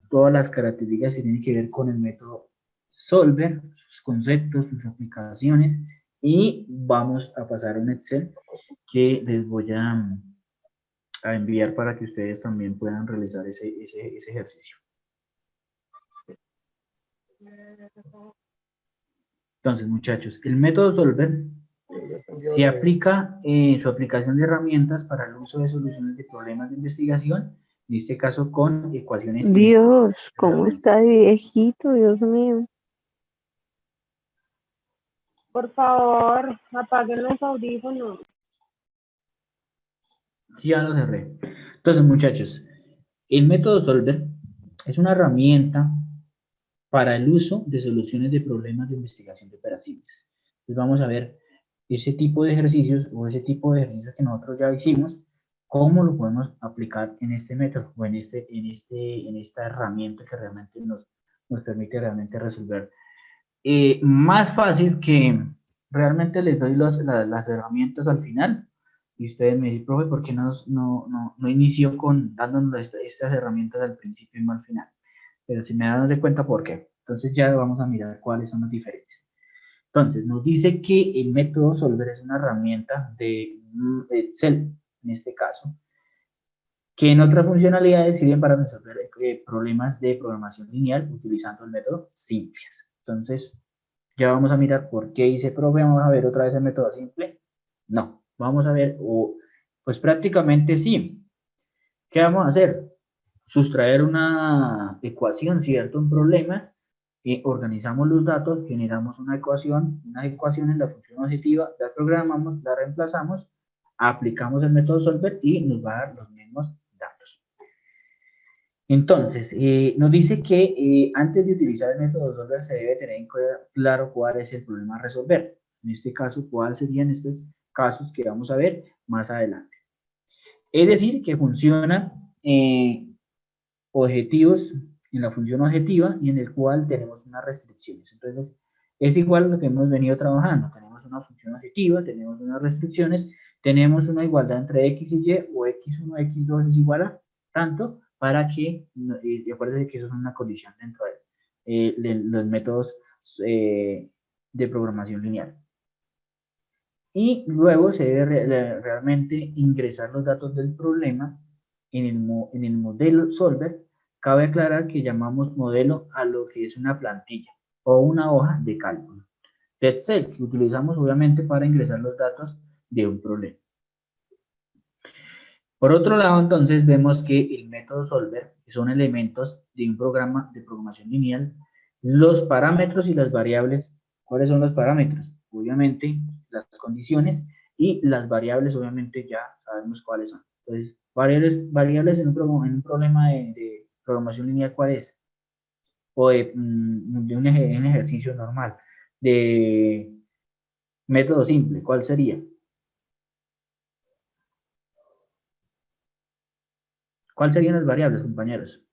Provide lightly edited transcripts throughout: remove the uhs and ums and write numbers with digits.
todas las características que tienen que ver con el método Solver, sus conceptos, sus aplicaciones, y vamos a pasar a un Excel que les voy a enviar para que ustedes también puedan realizar ese ejercicio. Entonces, muchachos, el método Solver se aplica en su aplicación de herramientas para el uso de soluciones de problemas de investigación, en este caso con ecuaciones lineales. Dios, ¿cómo está de viejito? Dios mío. Por favor, apaguen los audífonos. Ya lo cerré. Entonces, muchachos, el método Solver es una herramienta para el uso de soluciones de problemas de investigación de operaciones. Entonces, vamos a ver ese tipo de ejercicios o ese tipo de ejercicios que nosotros ya hicimos, cómo lo podemos aplicar en este método o en esta herramienta que realmente nos permite realmente resolver. Más fácil que realmente les doy las herramientas al final y ustedes me dicen, profe, ¿por qué no inició dándonos estas herramientas al principio y no al final? Pero si me dan de cuenta por qué. Entonces ya vamos a mirar cuáles son las diferencias. Entonces, nos dice que el método Solver es una herramienta de Excel, en este caso, que en otras funcionalidades sirven para resolver problemas de programación lineal utilizando el método simple. Entonces, ya vamos a mirar por qué hice profe. Vamos a ver otra vez el método simple. No, vamos a ver, pues prácticamente sí. ¿Qué vamos a hacer? Sustraer una ecuación, ¿cierto? Un problema. Organizamos los datos, generamos una ecuación en la función objetiva, la programamos, la reemplazamos, aplicamos el método Solver y nos va a dar los mismos datos. Entonces, nos dice que antes de utilizar el método Solver se debe tener en claro cuál es el problema a resolver. En este caso, cuáles serían estos casos que vamos a ver más adelante. Es decir, que funcionan objetivos en la función objetiva y en el cual tenemos unas restricciones. Entonces, es igual a lo que hemos venido trabajando. Tenemos una función objetiva, tenemos unas restricciones, tenemos una igualdad entre x y y, o x1, x2 es igual a tanto, para que, acuérdense que eso es una condición dentro de los métodos de programación lineal. Y luego se debe realmente ingresar los datos del problema en el modelo Solver. Cabe aclarar que llamamos modelo a lo que es una plantilla o una hoja de cálculo de Excel que utilizamos obviamente para ingresar los datos de un problema. Por otro lado, entonces, vemos que el método Solver son elementos de un programa de programación lineal. Los parámetros y las variables, ¿cuáles son los parámetros? Obviamente, las condiciones, y las variables, obviamente, ya sabemos cuáles son. Entonces, variables en un problema de programación lineal, ¿cuál es? O de un ejercicio normal, de método simple, ¿cuál sería? ¿Cuáles serían las variables, compañeros?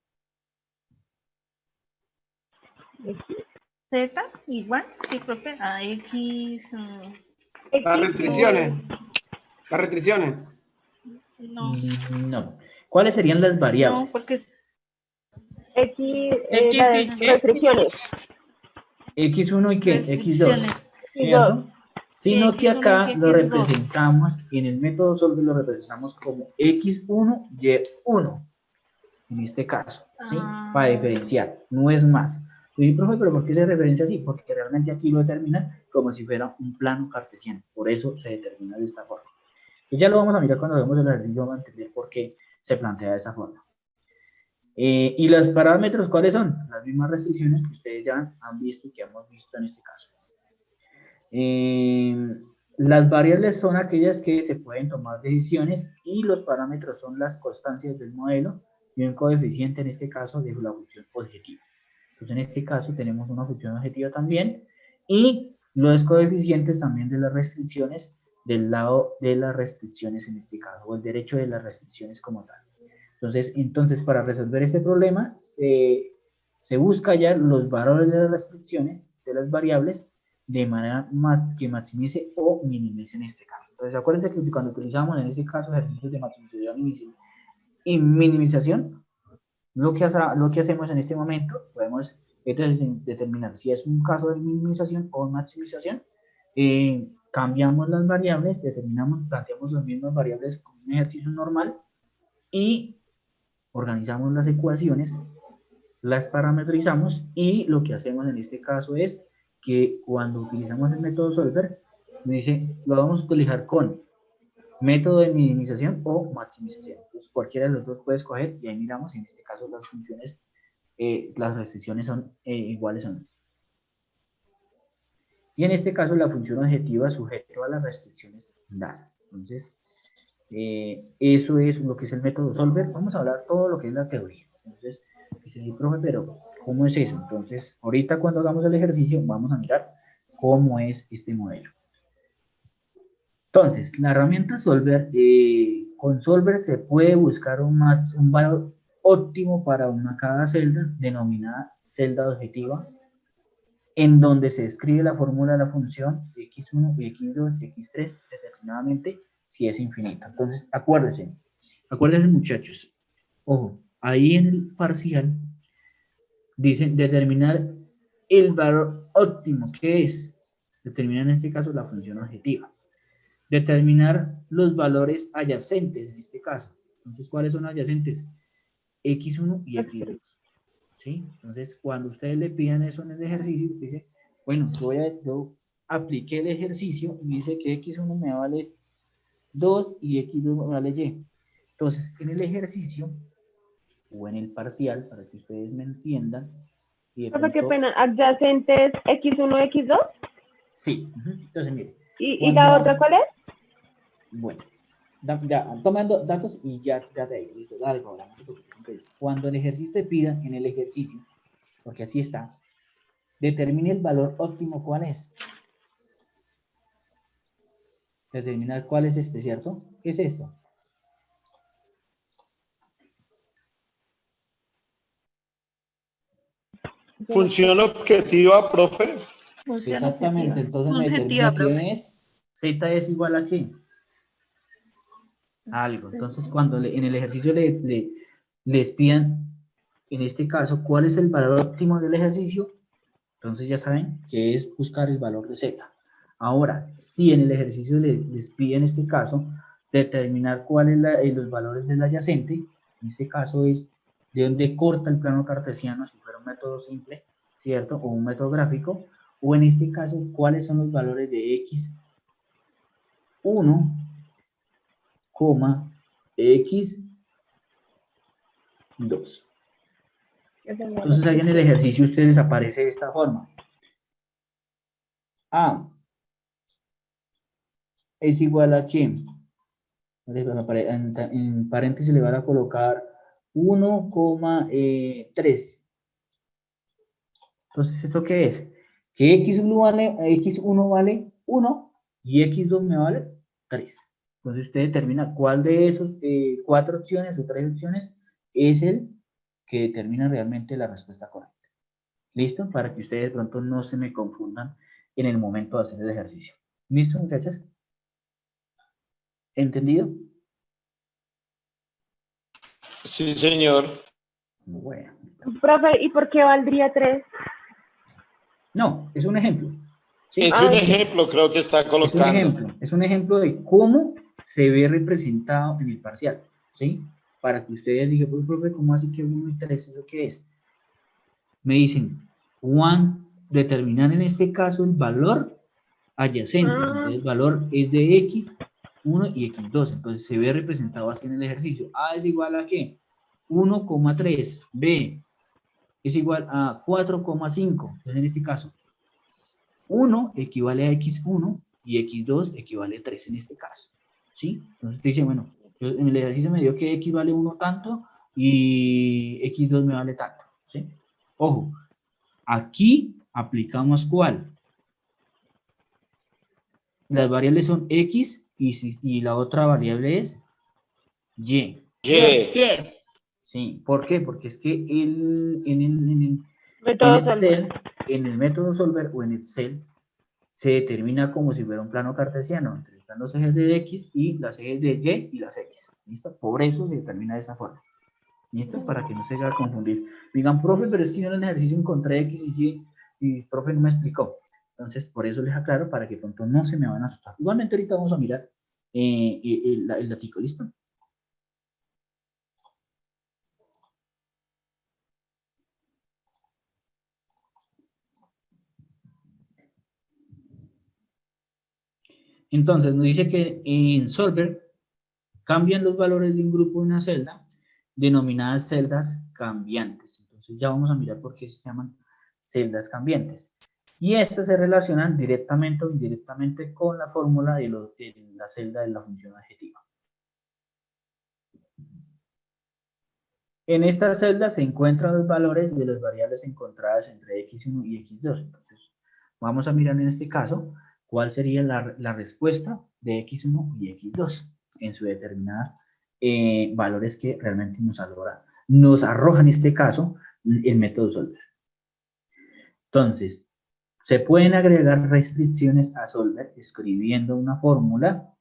Z igual, sí, profe, a X. Las restricciones. Las restricciones. No. No. ¿Cuáles serían las variables? No, porque X, X las y Y. restricciones. X1 y qué? X2, Y ¿cierto? Sino que X1 acá y lo X2. representamos, en el método Solver lo representamos como X1, Y1, en este caso, ¿sí? Para diferenciar, no es más. Y profe, ¿pero por qué se referencia así? Porque realmente aquí lo determina como si fuera un plano cartesiano, por eso se determina de esta forma. Y ya lo vamos a mirar cuando vemos el ejercicio, vamos a entender por qué se plantea de esa forma. ¿Y los parámetros cuáles son? Las mismas restricciones que ustedes ya han visto y que hemos visto en este caso. Las variables son aquellas que se pueden tomar decisiones y los parámetros son las constancias del modelo y un coeficiente, en este caso, de la función objetiva. Entonces, en este caso tenemos una función objetiva también y los coeficientes también de las restricciones del lado de las restricciones en este caso, o el derecho de las restricciones como tal. Entonces para resolver este problema se busca ya los valores de las restricciones de las variables de manera que maximice o minimice en este caso. Entonces acuérdense que cuando utilizamos en este caso ejercicios de maximización y minimización, Lo que hacemos en este momento, podemos determinar si es un caso de minimización o maximización. Cambiamos las variables, planteamos las mismas variables con un ejercicio normal y organizamos las ecuaciones, las parametrizamos y lo que hacemos en este caso es que cuando utilizamos el método solver, me dice, lo vamos a utilizar con método de minimización o maximización. Entonces, cualquiera de los dos puede escoger y ahí miramos si en este caso las funciones, las restricciones son iguales o no. Y en este caso la función objetiva sujeto a las restricciones dadas. Entonces, eso es lo que es el método solver. Vamos a hablar todo lo que es la teoría. Entonces, dice, sí, profe, pero ¿cómo es eso? Entonces, ahorita cuando hagamos el ejercicio, vamos a mirar cómo es este modelo. Entonces, la herramienta solver, con solver se puede buscar un valor óptimo para cada celda, denominada celda objetiva, en donde se escribe la fórmula de la función x1, x2, x3, determinadamente, si es infinita. Entonces, acuérdense muchachos, ojo, ahí en el parcial, dicen determinar el valor óptimo, que es, determinar en este caso la función objetiva. Determinar los valores adyacentes, en este caso. Entonces, ¿cuáles son adyacentes? X1 y X2. ¿Sí? Entonces, cuando ustedes le pidan eso en el ejercicio, usted dice, bueno, yo apliqué el ejercicio y dice que X1 me vale 2 y X2 me vale Y. Entonces, en el ejercicio, o en el parcial, para que ustedes me entiendan, y de Profe, qué pronto, pena. ¿Adyacentes X1, X2? sí, entonces mire. ¿Y la otra cuál es? Bueno, ya, tomando datos y ya te digo, listo, dale, ahora, no te preocupes. Entonces, cuando el ejercicio te pida, en el ejercicio, porque así está, determine el valor óptimo, ¿cuál es? Determinar cuál es este, ¿cierto? ¿Qué es esto? Función objetiva, profe. Función Exactamente, objetiva. entonces me determina que es, Z es igual a ¿qué? Algo. Entonces, cuando en el ejercicio les pidan, en este caso, cuál es el valor óptimo del ejercicio, entonces ya saben que es buscar el valor de Z. Ahora, si en el ejercicio les piden, en este caso, determinar cuáles son los valores del adyacente, en este caso es de dónde corta el plano cartesiano, si fuera un método simple, ¿cierto? O un método gráfico, o en este caso, cuáles son los valores de X1, X2. Entonces ahí en el ejercicio a ustedes aparece de esta forma. A es igual a ¿qué? En paréntesis le van a colocar 1,3. Entonces, ¿esto qué es? Que X1 vale 1 y X2 me vale 3. Entonces usted determina cuál de esos 4 opciones o 3 opciones es el que determina realmente la respuesta correcta. ¿Listo? Para que ustedes de pronto no se me confundan en el momento de hacer el ejercicio. ¿Listo, muchachos? ¿Entendido? Sí, señor. Bueno. Profe, ¿y por qué valdría 3? No, es un ejemplo. ¿Sí? Es un ejemplo, creo que está colocando. Es un ejemplo de cómo se ve representado en el parcial, ¿sí? Para que ustedes digan, pues, profe, ¿cómo así que 1 y 3 es lo que es? Me dicen, Juan, determinar en este caso el valor adyacente. Entonces, el valor es de X1 y X2. Entonces, se ve representado así en el ejercicio. A es igual a ¿qué? 1,3. B es igual a 4,5. Entonces, en este caso, 1 equivale a X1 y X2 equivale a 3 en este caso. ¿Sí? Entonces, usted dice, bueno, en el ejercicio me dio que X vale 1 tanto y X2 me vale tanto. ¿Sí? Ojo, aquí aplicamos ¿cuál? Las variables son X y la otra variable es Y. Y. Sí, ¿por qué? Porque es que en el método solver o en Excel se determina como si fuera un plano cartesiano, entre están los ejes de X y las ejes de Y y las X. ¿Listo? Por eso se determina de esa forma. ¿Listo? Para que no se haga confundir. Digan, profe, pero es que yo en el ejercicio encontré X y Y profe no me explicó. Entonces, por eso les aclaro, para que pronto no se me van a asustar. Igualmente ahorita vamos a mirar el datico, ¿listo? Entonces, nos dice que en Solver cambian los valores de un grupo de una celda, denominadas celdas cambiantes. Entonces, ya vamos a mirar por qué se llaman celdas cambiantes. Y estas se relacionan directamente o indirectamente con la fórmula de la celda de la función adjetiva. En esta celda se encuentran los valores de las variables encontradas entre x1 y x2. Entonces, vamos a mirar en este caso cuál sería la respuesta de x1 y x2 en su determinada valores que realmente nos arroja en este caso el método Solver. Entonces, se pueden agregar restricciones a Solver escribiendo una fórmula,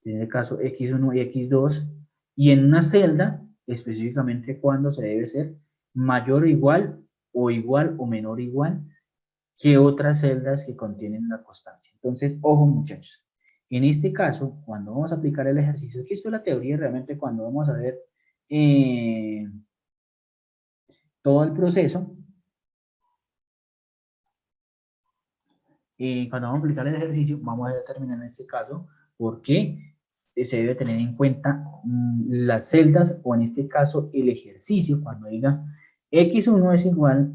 en este caso x1 y x2, y en una celda específicamente cuando se debe ser mayor o igual o menor o igual que otras celdas que contienen la constancia. Entonces, ojo muchachos, en este caso, cuando vamos a aplicar el ejercicio, que esto es la teoría, realmente cuando vamos a ver todo el proceso, cuando vamos a aplicar el ejercicio, vamos a determinar en este caso por qué se debe tener en cuenta las celdas, o en este caso el ejercicio, cuando diga x1 es igual,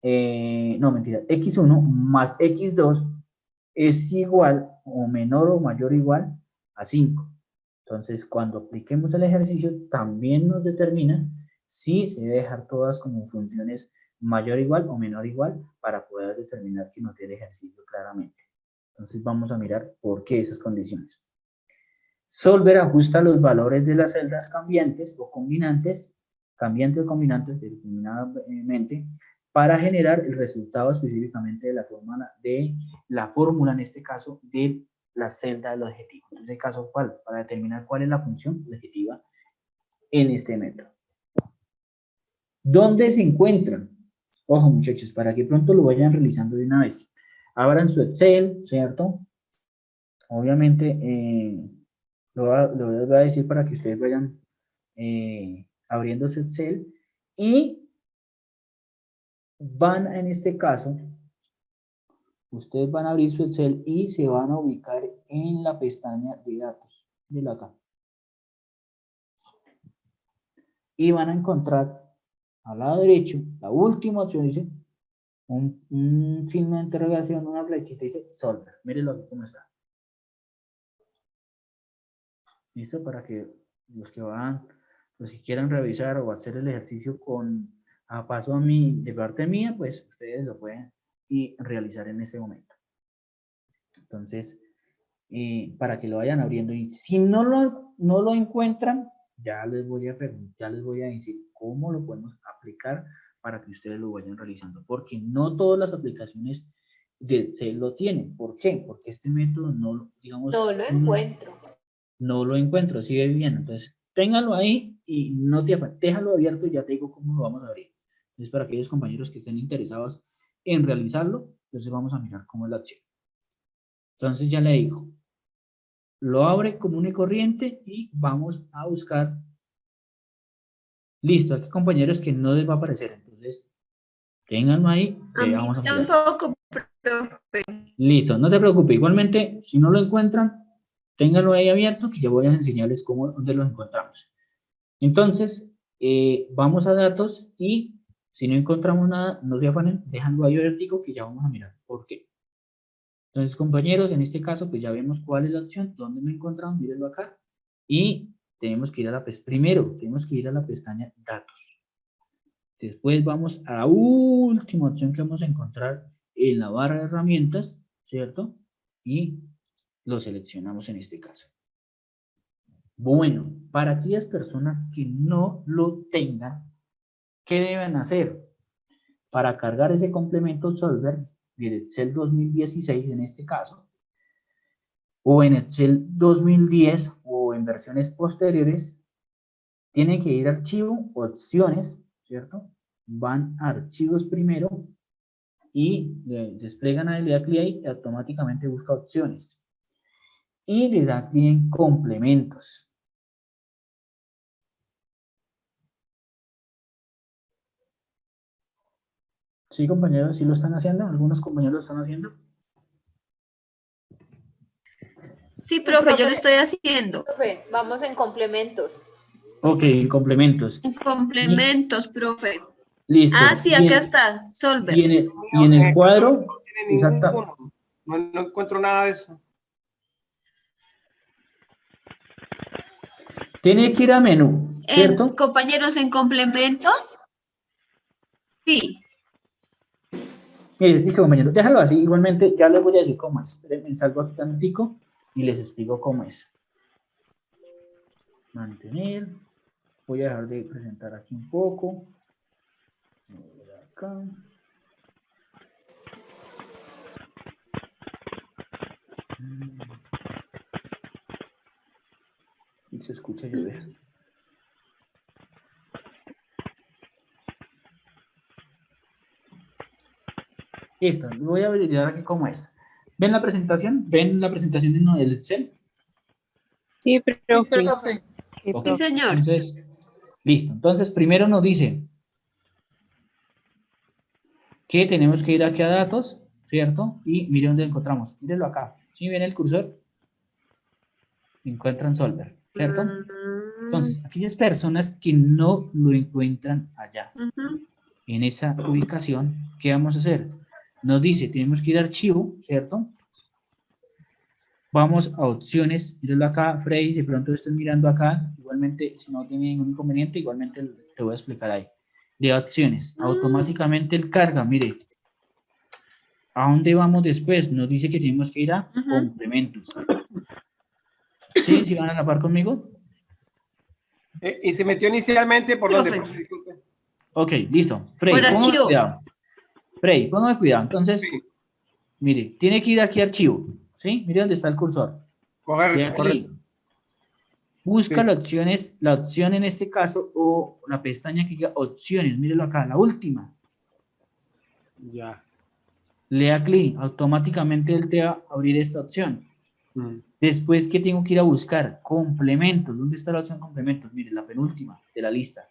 no mentira, x1 más x2 es igual o menor o mayor o igual a 5. Entonces, cuando apliquemos el ejercicio, también nos determina si se debe dejar todas como funciones mayor o igual o menor o igual para poder determinar que nos dé el ejercicio claramente. Entonces, vamos a mirar por qué esas condiciones. Solver ajusta los valores de las celdas cambiantes o combinantes, determinadamente, para generar el resultado específicamente de la fórmula, en este caso, de la celda del objetivo. En este caso, ¿cuál? Para determinar cuál es la función objetiva en este método. ¿Dónde se encuentran? Ojo, muchachos, para que pronto lo vayan realizando de una vez. Abran su Excel, ¿cierto? Obviamente, lo voy a decir para que ustedes vayan abriendo su Excel y van, en este caso, ustedes van a abrir su Excel y se van a ubicar en la pestaña de datos de la acá. Y van a encontrar al lado derecho, la última opción dice, un signo de interrogación, una flechita dice Solver. Mírenlo aquí cómo está. ¿Listo? Para que los que quieran revisar o hacer el ejercicio a paso de parte mía, pues ustedes lo pueden realizar en ese momento. Entonces, para que lo vayan abriendo, y si no lo encuentran, ya les voy a decir cómo lo podemos aplicar para que ustedes lo vayan realizando, porque no todas las aplicaciones de Excel lo tienen. ¿Por qué? Porque este método no lo encuentro, sigue bien. Entonces, ténganlo ahí y no te afanes, déjalo abierto y ya te digo cómo lo vamos a abrir. Entonces, para aquellos compañeros que estén interesados en realizarlo, entonces vamos a mirar cómo es la opción. Entonces, ya le digo, lo abre común y corriente y vamos a buscar. Listo, aquí compañeros que no les va a aparecer, entonces ténganlo ahí. Vamos a mirar. Tampoco, profe. Listo, no te preocupes, igualmente si no lo encuentran, ténganlo ahí abierto que yo voy a enseñarles dónde lo encontramos. Entonces, vamos a datos y si no encontramos nada, no se afanen, déjanlo ahí abierto que ya vamos a mirar por qué. Entonces, compañeros, en este caso, pues ya vemos cuál es la opción, dónde lo encontramos, mírenlo acá. Y tenemos que ir primero tenemos que ir a la pestaña Datos. Después vamos a la última opción que vamos a encontrar en la barra de herramientas, ¿cierto? Y lo seleccionamos en este caso. Bueno, para aquellas personas que no lo tengan, ¿qué deben hacer? Para cargar ese complemento Solver de Excel 2016 en este caso, o en Excel 2010 o en versiones posteriores, Tiene que ir a archivo, opciones, ¿cierto? Van a archivos primero y desplegan ahí, le da clic ahí y automáticamente busca opciones. Y le da clic en complementos. ¿Sí, compañeros? ¿Sí lo están haciendo? ¿Algunos compañeros lo están haciendo? Sí, profe, yo lo estoy haciendo. Profe, vamos en complementos. Ok, complementos. En complementos, profe. Listo. Ah, sí, acá está, Solver. Y en el cuadro, No tiene exacto. ninguno. No encuentro nada de eso. Tiene que ir a menú, ¿cierto? Compañeros, en complementos. Sí. Listo, compañero, déjalo así. Igualmente, ya les voy a decir cómo es. Me salgo aquí tantico y les explico cómo es. Mantener. Voy a dejar de presentar aquí un poco. Acá. Y se escucha llover. Listo, voy a verificar aquí cómo es. ¿Ven la presentación? ¿Ven la presentación del Excel? Sí, profe. Profe. Sí, Ok, Sí, señor. Entonces, listo. Entonces, primero nos dice que tenemos que ir aquí a datos, ¿cierto? Y mire dónde encontramos. Mírenlo acá. ¿Sí ven el cursor? Encuentran Solver, ¿cierto? Entonces, aquellas personas que no lo encuentran allá, en esa ubicación, ¿qué vamos a hacer? Nos dice, tenemos que ir a archivo, ¿cierto? Vamos a opciones, mírenlo acá, Freddy, si pronto estás mirando acá, igualmente, si no tiene ningún inconveniente, igualmente te voy a explicar ahí. De opciones, automáticamente él carga, mire. ¿A dónde vamos después? Nos dice que tenemos que ir a complementos. ¿Sí? ¿Sí van a la par conmigo? ¿Y se metió inicialmente por dónde? Profe. Profe? Disculpe. Ok, listo. Freddy, Por póngame archivo. cuidado. Freddy, póngame cuidado. Entonces, Sí. mire, tiene que ir aquí a archivo. ¿Sí? Mire dónde está el cursor. Le da Correcto, correcto. clic. Busca Sí. la opción en este caso, o la pestaña que diga opciones. Mírelo acá, la última. Ya. Le da clic. Automáticamente él te va a abrir esta opción. Después, ¿qué tengo que ir a buscar? Complementos. ¿Dónde está la opción complementos? Mire, la penúltima de la lista.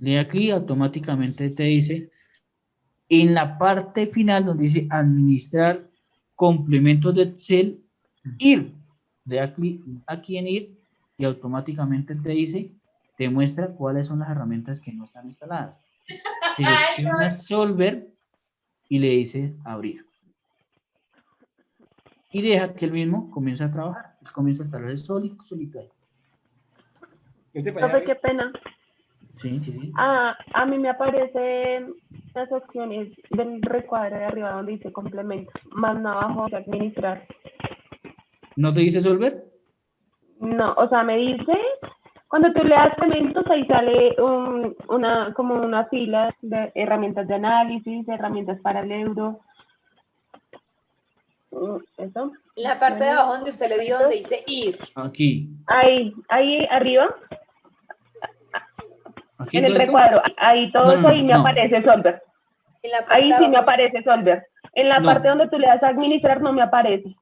Le da clic, automáticamente te dice, en la parte final donde dice administrar complementos de Excel, ir. Le da clic aquí en ir y automáticamente te dice, te muestra cuáles son las herramientas que no están instaladas. Selecciona Solver y le dice abrir. Y deja que él mismo comience a trabajar. Él comienza a instalar solito ahí. Profe, qué pena. Sí, sí, sí. A mí me aparecen las opciones del recuadro de arriba donde dice complementos, más abajo de administrar. ¿No te dice Solver? No, o sea, me dice, cuando tú le das complementos, ahí sale como una fila de herramientas de análisis, herramientas para el euro. Eso. La parte de abajo donde usted le dio, donde dice ir. Aquí. Ahí arriba, ¿Aquí en el todo esto? recuadro, ahí todo No, eso, ahí me no. aparece Solver. En la parte Ahí de sí me abajo. aparece Solver. En la No. parte donde tú le das a administrar no me aparece.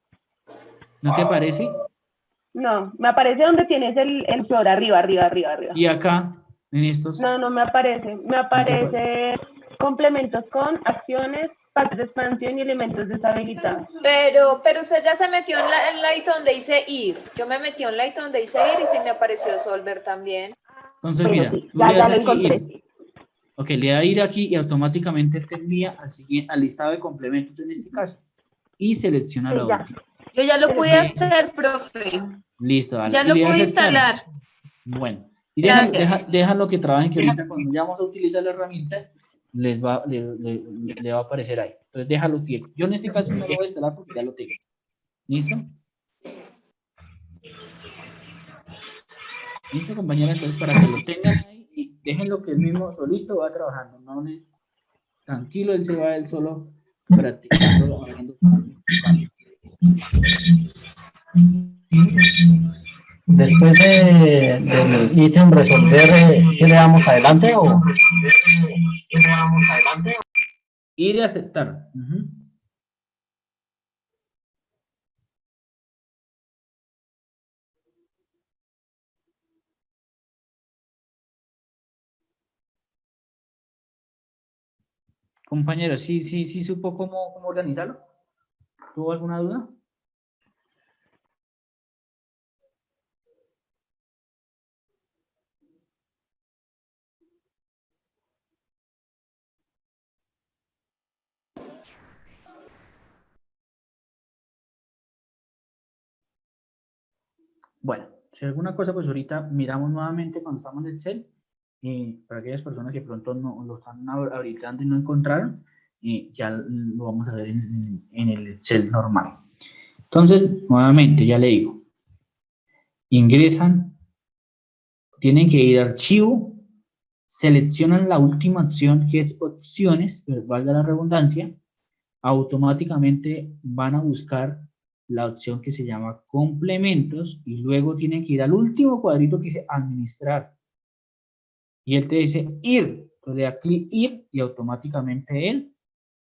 ¿No te aparece? No, me aparece donde tienes el flor, arriba. Y acá, en estos. No me aparece. Me aparece complementos con acciones, partes de expansión y elementos deshabilitados. Pero usted ya se metió en la ladito donde dice ir. Yo me metí en un ladito donde dice ir y se me apareció Solver también. Entonces, Bueno, mira, sí, tú ya le das lo aquí encontré. ir. Ok, le da a ir aquí y automáticamente él te envía al listado de complementos en este caso. Y selecciona la Sí, ya. última. Yo ya lo pude Listo. hacer, profe. Listo, dale. Ya Y lo le das pude a aceptar. instalar. Bueno. Y Gracias. déjalo que trabajen, que ahorita cuando ya vamos a utilizar la herramienta, le va a aparecer ahí. Entonces déjalo tiempo. Yo en este caso no lo voy a instalar porque ya lo tengo. ¿Listo? ¿Listo, compañera? Entonces para que lo tengan ahí y déjenlo que él mismo solito va trabajando. No le... Tranquilo, él se va él solo practicando, haciendo. Después del ítem resolver, ¿qué le damos adelante o? Ir y aceptar. Ujú. Compañero, sí supo cómo organizarlo. ¿Tuvo alguna duda? Bueno, si alguna cosa, pues ahorita miramos nuevamente cuando estamos en Excel. Para aquellas personas que pronto no lo están habilitando y no encontraron, ya lo vamos a ver en el Excel normal. Entonces, nuevamente, ya le digo, ingresan, tienen que ir a archivo, seleccionan la última opción que es opciones, pero valga la redundancia, automáticamente van a buscar la opción que se llama complementos y luego tienen que ir al último cuadrito que dice administrar. Y él te dice ir, entonces le da clic ir y automáticamente él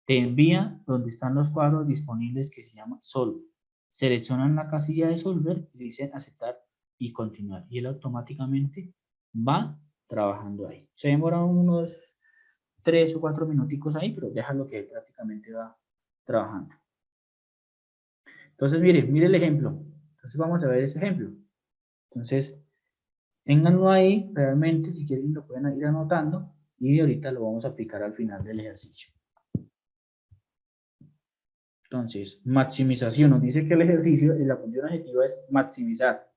te envía donde están los cuadros disponibles que se llama Solver. Seleccionan la casilla de Solver y dicen aceptar y continuar. Y él automáticamente va trabajando ahí. Se demora unos 3 o 4 minuticos ahí, pero déjalo que prácticamente va trabajando. Entonces, mire el ejemplo. Entonces vamos a ver ese ejemplo. Entonces, ténganlo ahí, realmente, si quieren lo pueden ir anotando y ahorita lo vamos a aplicar al final del ejercicio. Entonces, maximización, nos dice que el ejercicio y la función objetiva es maximizar.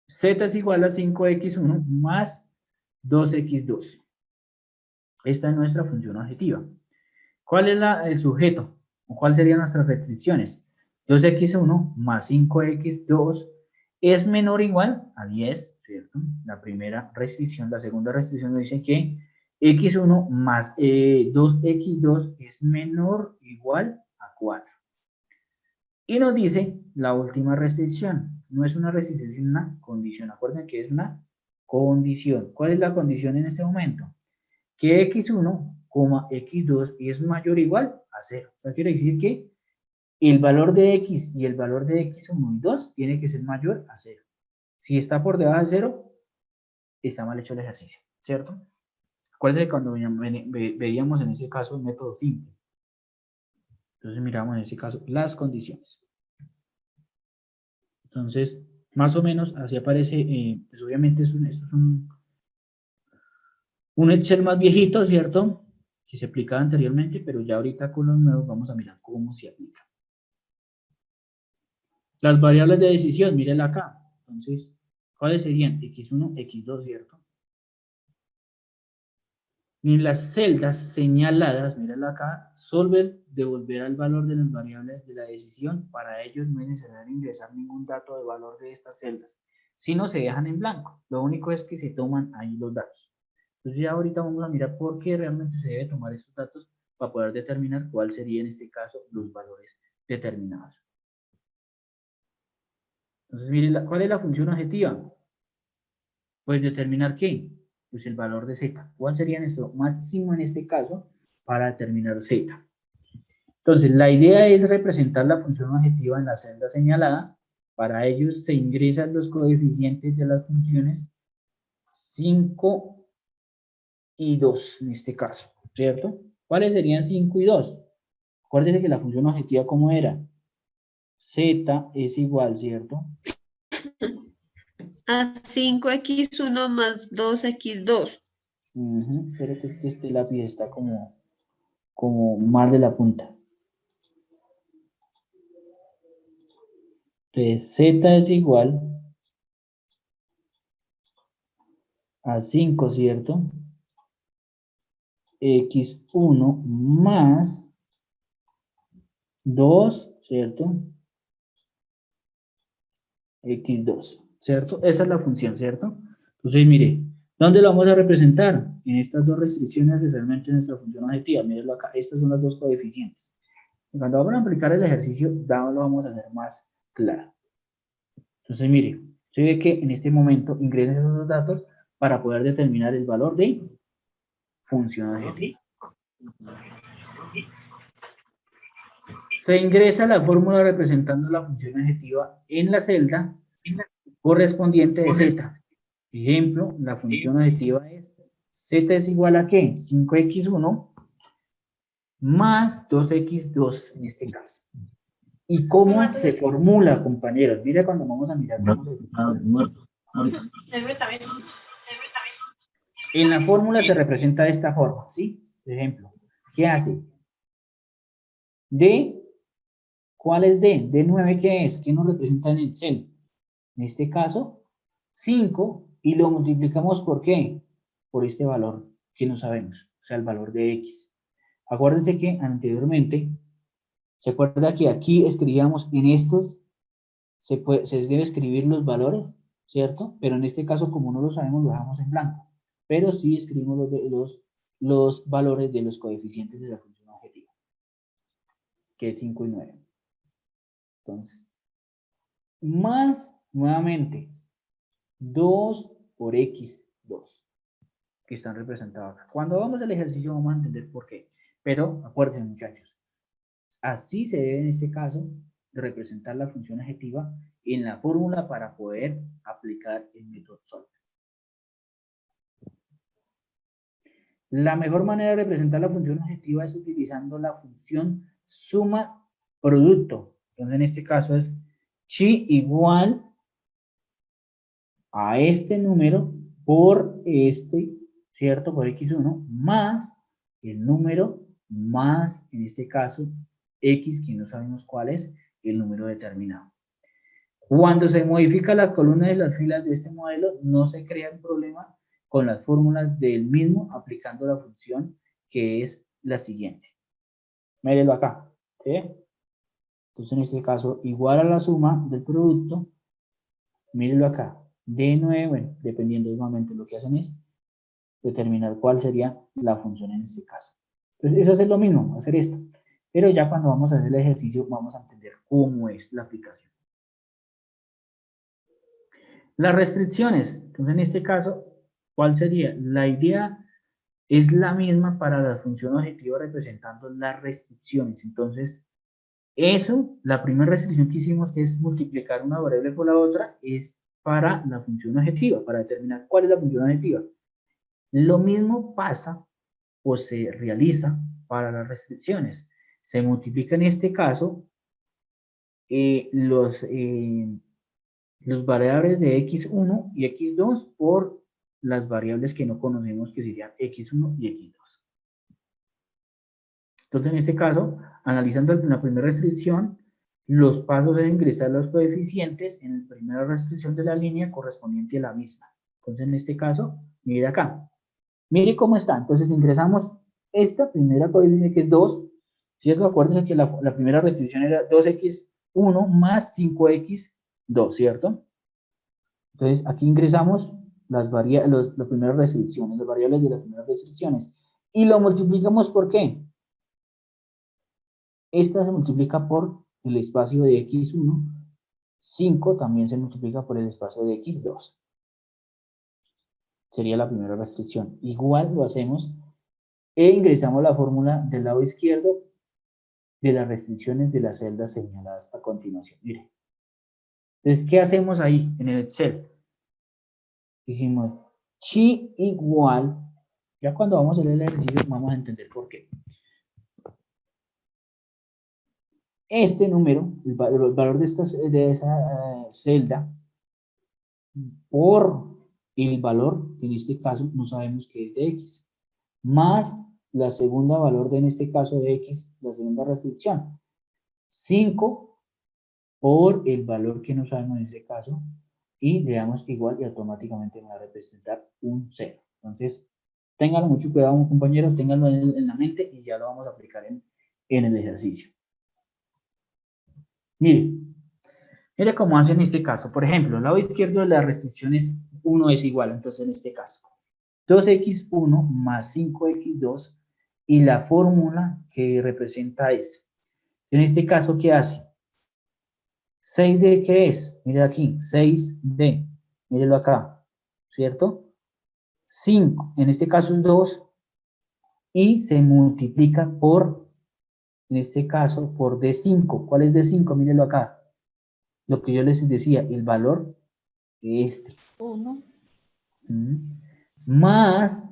Z es igual a 5x1 más 2x2. Esta es nuestra función objetiva. ¿Cuál es el sujeto? ¿O cuáles serían nuestras restricciones? 2x1 más 5x2 es menor o igual a 10, ¿cierto? La primera restricción. La segunda restricción nos dice que x1 más 2x2 es menor o igual a 4. Y nos dice la última restricción. No es una restricción, es una condición. Acuérdense que es una condición. ¿Cuál es la condición en este momento? Que x1, x2 es mayor o igual a 0. O sea, quiere decir que el valor de x y el valor de x1 y 2 tiene que ser mayor a 0. Si está por debajo de 0, está mal hecho el ejercicio, ¿cierto? Acuérdense cuando veíamos en ese caso el método simple. Entonces miramos en ese caso las condiciones. Entonces, más o menos así aparece, pues obviamente esto es un Excel más viejito, ¿cierto? Que se aplicaba anteriormente, pero ya ahorita con los nuevos vamos a mirar cómo se aplica. Las variables de decisión, mírenla acá. Entonces, ¿cuáles serían? x1, x2, ¿cierto? Y en las celdas señaladas, mírenla acá, Solver devolverá el valor de las variables de la decisión. Para ello no es necesario ingresar ningún dato de valor de estas celdas, sino se dejan en blanco. Lo único es que se toman ahí los datos. Entonces ya ahorita vamos a mirar por qué realmente se debe tomar estos datos para poder determinar cuál sería en este caso los valores determinados. Entonces miren, ¿cuál es la función objetiva? Pues determinar ¿qué? Pues el valor de z. ¿Cuál sería nuestro máximo en este caso para determinar z? Entonces la idea es representar la función objetiva en la celda señalada. Para ello se ingresan los coeficientes de las funciones 5 y 2 en este caso, ¿cierto? ¿Cuáles serían 5 y 2? Acuérdense que la función objetiva, ¿cómo era? Z es igual, ¿cierto? A 5x1 más 2x2. Espero que este lápiz está como mal de la punta. Entonces, Z es igual a 5, ¿cierto? X1 más 2, ¿cierto? X2, ¿cierto? Esa es la función, ¿cierto? Entonces, mire, ¿dónde lo vamos a representar? En estas dos restricciones de realmente nuestra función objetiva. Mírenlo acá, estas son las dos coeficientes. Y cuando vamos a aplicar el ejercicio, lo vamos a hacer más claro. Entonces, mire, se ve que en este momento ingresen esos datos para poder determinar el valor de función objetiva. Se ingresa la fórmula representando la función objetiva en la celda correspondiente de z. Ejemplo, la función objetiva es z es igual a ¿qué? 5x1 más 2x2 en este caso. ¿Y cómo se formula, compañeros? Mira cuando vamos a mirar cómo se formula. En la fórmula se representa de esta forma, ¿sí? Por ejemplo, ¿qué hace? D, ¿cuál es D? D9, ¿qué es? ¿Qué nos representa en Excel? En este caso, 5, y lo multiplicamos ¿por qué? Por este valor que no sabemos, o sea, el valor de X. Acuérdense que anteriormente, ¿se acuerda que aquí escribíamos en estos, se debe escribir los valores, ¿cierto? Pero en este caso, como no lo sabemos, lo dejamos en blanco. Pero sí escribimos los valores de los coeficientes de la función objetiva, que es 5 y 9. Entonces, más, nuevamente, 2 por x2, que están representados acá. Cuando hagamos el ejercicio vamos a entender por qué. Pero, acuérdense, muchachos, así se debe en este caso de representar la función objetiva en la fórmula para poder aplicar el método Solver. La mejor manera de representar la función objetiva es utilizando la función suma producto. Entonces, en este caso es chi igual a este número por este, ¿cierto? Por x1 más el número más, en este caso, x, que no sabemos cuál es, el número determinado. Cuando se modifica la columna de las filas de este modelo, no se crea un problema con las fórmulas del mismo aplicando la función que es la siguiente. Mírelo acá, ¿sí? Entonces en este caso igual a la suma del producto, mírelo acá, D9, bueno, dependiendo nuevamente lo que hacen es determinar cuál sería la función en este caso. Entonces es hacer lo mismo, hacer esto, pero ya cuando vamos a hacer el ejercicio vamos a entender cómo es la aplicación. Las restricciones, entonces en este caso, ¿cuál sería? La idea es la misma para la función objetiva representando las restricciones. Entonces, eso, la primera restricción que hicimos, que es multiplicar una variable por la otra, es para la función objetiva, para determinar cuál es la función objetiva. Lo mismo pasa o se realiza para las restricciones. Se multiplica en este caso los variables de x1 y x2 por las variables que no conocemos, que serían x1 y x2. Entonces, en este caso, analizando la primera restricción, los pasos es ingresar los coeficientes en la primera restricción de la línea correspondiente a la misma. Entonces, en este caso, mire acá. Mire cómo está. Entonces, ingresamos esta primera coeficiente que es 2. ¿Cierto? Acuérdense que la primera restricción era 2x1 más 5x2, ¿cierto? Entonces, aquí ingresamos las primeras restricciones, las variables de las primeras restricciones. Y lo multiplicamos ¿por qué? Esta se multiplica por el espacio de x1. 5 también se multiplica por el espacio de x2. Sería la primera restricción. Igual lo hacemos e ingresamos la fórmula del lado izquierdo de las restricciones de las celdas señaladas a continuación. Miren. Entonces, ¿qué hacemos ahí en el Excel? Hicimos chi igual, ya cuando vamos a hacer el ejercicio vamos a entender por qué. Este número, el valor de esa celda, por el valor, que en este caso no sabemos que es de x, más la segunda valor de en este caso de x, la segunda restricción, 5 por el valor que no sabemos en este caso, y le damos igual y automáticamente me va a representar un 0. Entonces, ténganlo mucho cuidado, compañeros, ténganlo en la mente y ya lo vamos a aplicar en el ejercicio. Mire cómo hace en este caso. Por ejemplo, el lado izquierdo de las restricciones 1 es igual, entonces en este caso, 2x1 más 5x2 y la fórmula que representa eso. En este caso, ¿qué hace? ¿6D qué es? Mire aquí, 6D. Mírelo acá, ¿cierto? 5, en este caso es 2, y se multiplica por, en este caso, por D5. ¿Cuál es D5? Mírelo acá. Lo que yo les decía, el valor de este. 1. Más,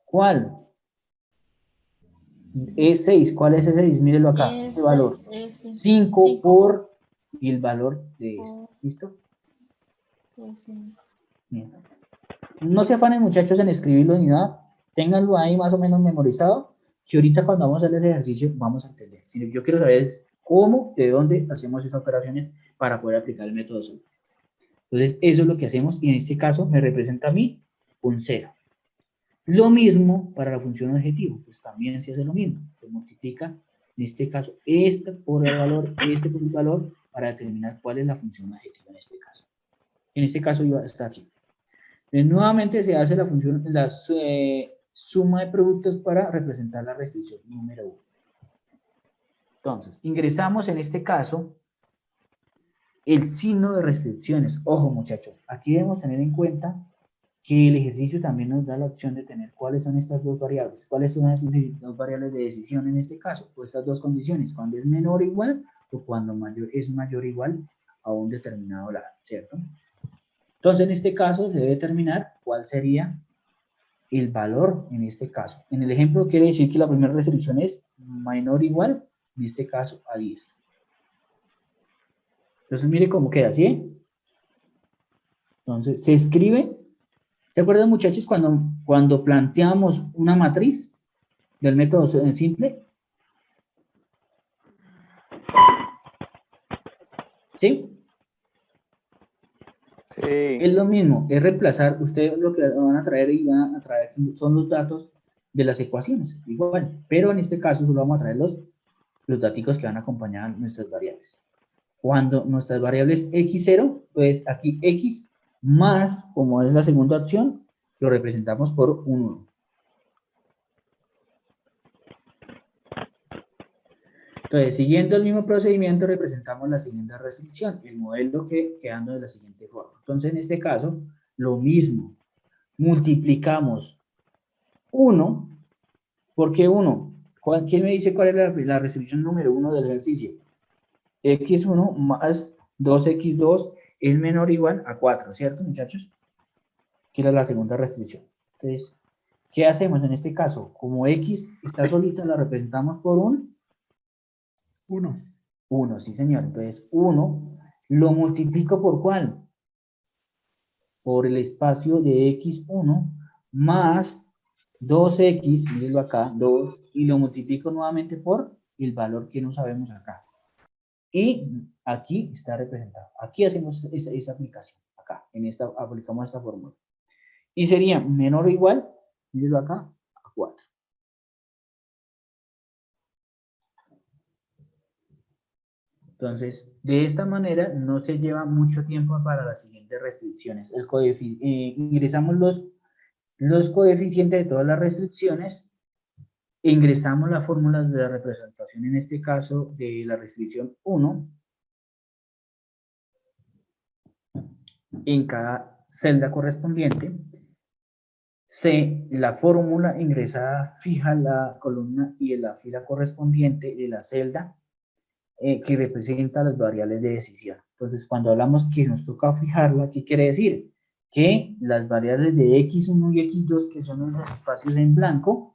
¿cuál? E6, ¿cuál es E6? Mírelo acá, este valor. 5 por el valor de este. ¿Listo? Bien. No se afanen, muchachos, en escribirlo ni nada. Ténganlo ahí más o menos memorizado, que ahorita cuando vamos a hacer el ejercicio vamos a entender. Si yo quiero saber es cómo, de dónde hacemos esas operaciones para poder aplicar el método Solver. Entonces, eso es lo que hacemos y en este caso me representa a mí un 0. Lo mismo para la función objetivo, pues también se hace lo mismo. Se multiplica, en este caso, este por el valor, este por el valor, para determinar cuál es la función objetiva en este caso. En este caso iba a estar aquí. Entonces, nuevamente se hace la función, la suma de productos para representar la restricción número 1. Entonces, ingresamos en este caso el signo de restricciones. Ojo, muchachos, aquí debemos tener en cuenta que el ejercicio también nos da la opción de tener cuáles son estas dos variables. ¿Cuáles son las dos variables de decisión en este caso? O estas dos condiciones, cuando es menor o igual o cuando es mayor o igual a un determinado lado, ¿cierto? Entonces, en este caso, se debe determinar cuál sería el valor en este caso. En el ejemplo, quiere decir que la primera restricción es menor o igual, en este caso, a 10. Entonces, mire cómo queda, ¿sí? Entonces, se escribe. ¿Se acuerdan, muchachos, cuando planteamos una matriz del método simple? ¿Sí? Sí. Es lo mismo, es reemplazar, ustedes lo que van a traer y van a traer son los datos de las ecuaciones, igual, pero en este caso solo vamos a traer los datos que van a acompañar nuestras variables. Cuando nuestras variables x0, pues aquí x más, como es la segunda opción, lo representamos por un 1. Entonces, siguiendo el mismo procedimiento, representamos la siguiente restricción, el modelo quedando de la siguiente forma. Entonces, en este caso, lo mismo, multiplicamos 1, ¿por qué 1? ¿Quién me dice cuál es la restricción número 1 del ejercicio? x1 más 2x2 es menor o igual a 4, ¿cierto, muchachos? Que era la segunda restricción. Entonces, ¿qué hacemos en este caso? Como x está solita, la representamos por un 1, sí señor. Entonces, 1 lo multiplico por ¿cuál? Por el espacio de x1 más 2x, mírenlo acá, 2, y lo multiplico nuevamente por el valor que no sabemos acá. Y aquí está representado. Aquí hacemos esa aplicación, acá, aplicamos esta fórmula. Y sería menor o igual, mírenlo acá, a 4. Entonces, de esta manera no se lleva mucho tiempo para las siguientes restricciones. Ingresamos los coeficientes de todas las restricciones, ingresamos las fórmulas de la representación, en este caso de la restricción 1, en cada celda correspondiente. La fórmula ingresada fija la columna y en la fila correspondiente de la celda que representa las variables de decisión. Entonces, cuando hablamos que nos toca fijarla, ¿qué quiere decir? Que las variables de x1 y x2, que son esos espacios en blanco,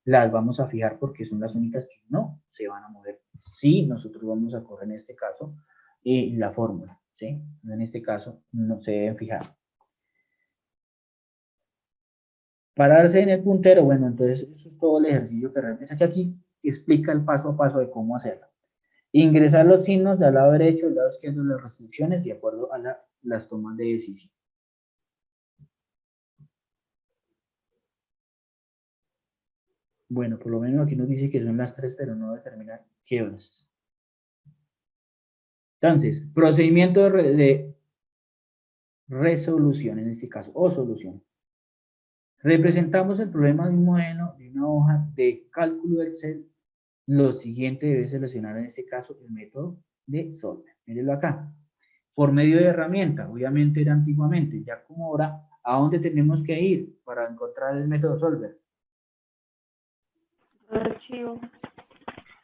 las vamos a fijar porque son las únicas que no se van a mover. Sí, nosotros vamos a correr en este caso la fórmula, ¿sí? En este caso no se deben fijar. Pararse en el puntero, bueno, entonces eso es todo el ejercicio que realiza, que aquí explica el paso a paso de cómo hacerlo. Ingresar los signos del lado derecho y del lado izquierdo de las restricciones de acuerdo a las tomas de decisión. Bueno, por lo menos aquí nos dice que son las 3, pero no determina qué horas. Entonces, procedimiento de resolución, en este caso, o solución. Representamos el problema de un modelo, de una hoja de cálculo de Excel. Lo siguiente debe seleccionar en este caso el método de Solver. Mírenlo acá. por medio de herramienta, obviamente era antiguamente, ya como ahora, ¿a dónde tenemos que ir para encontrar el método solver? Archivo.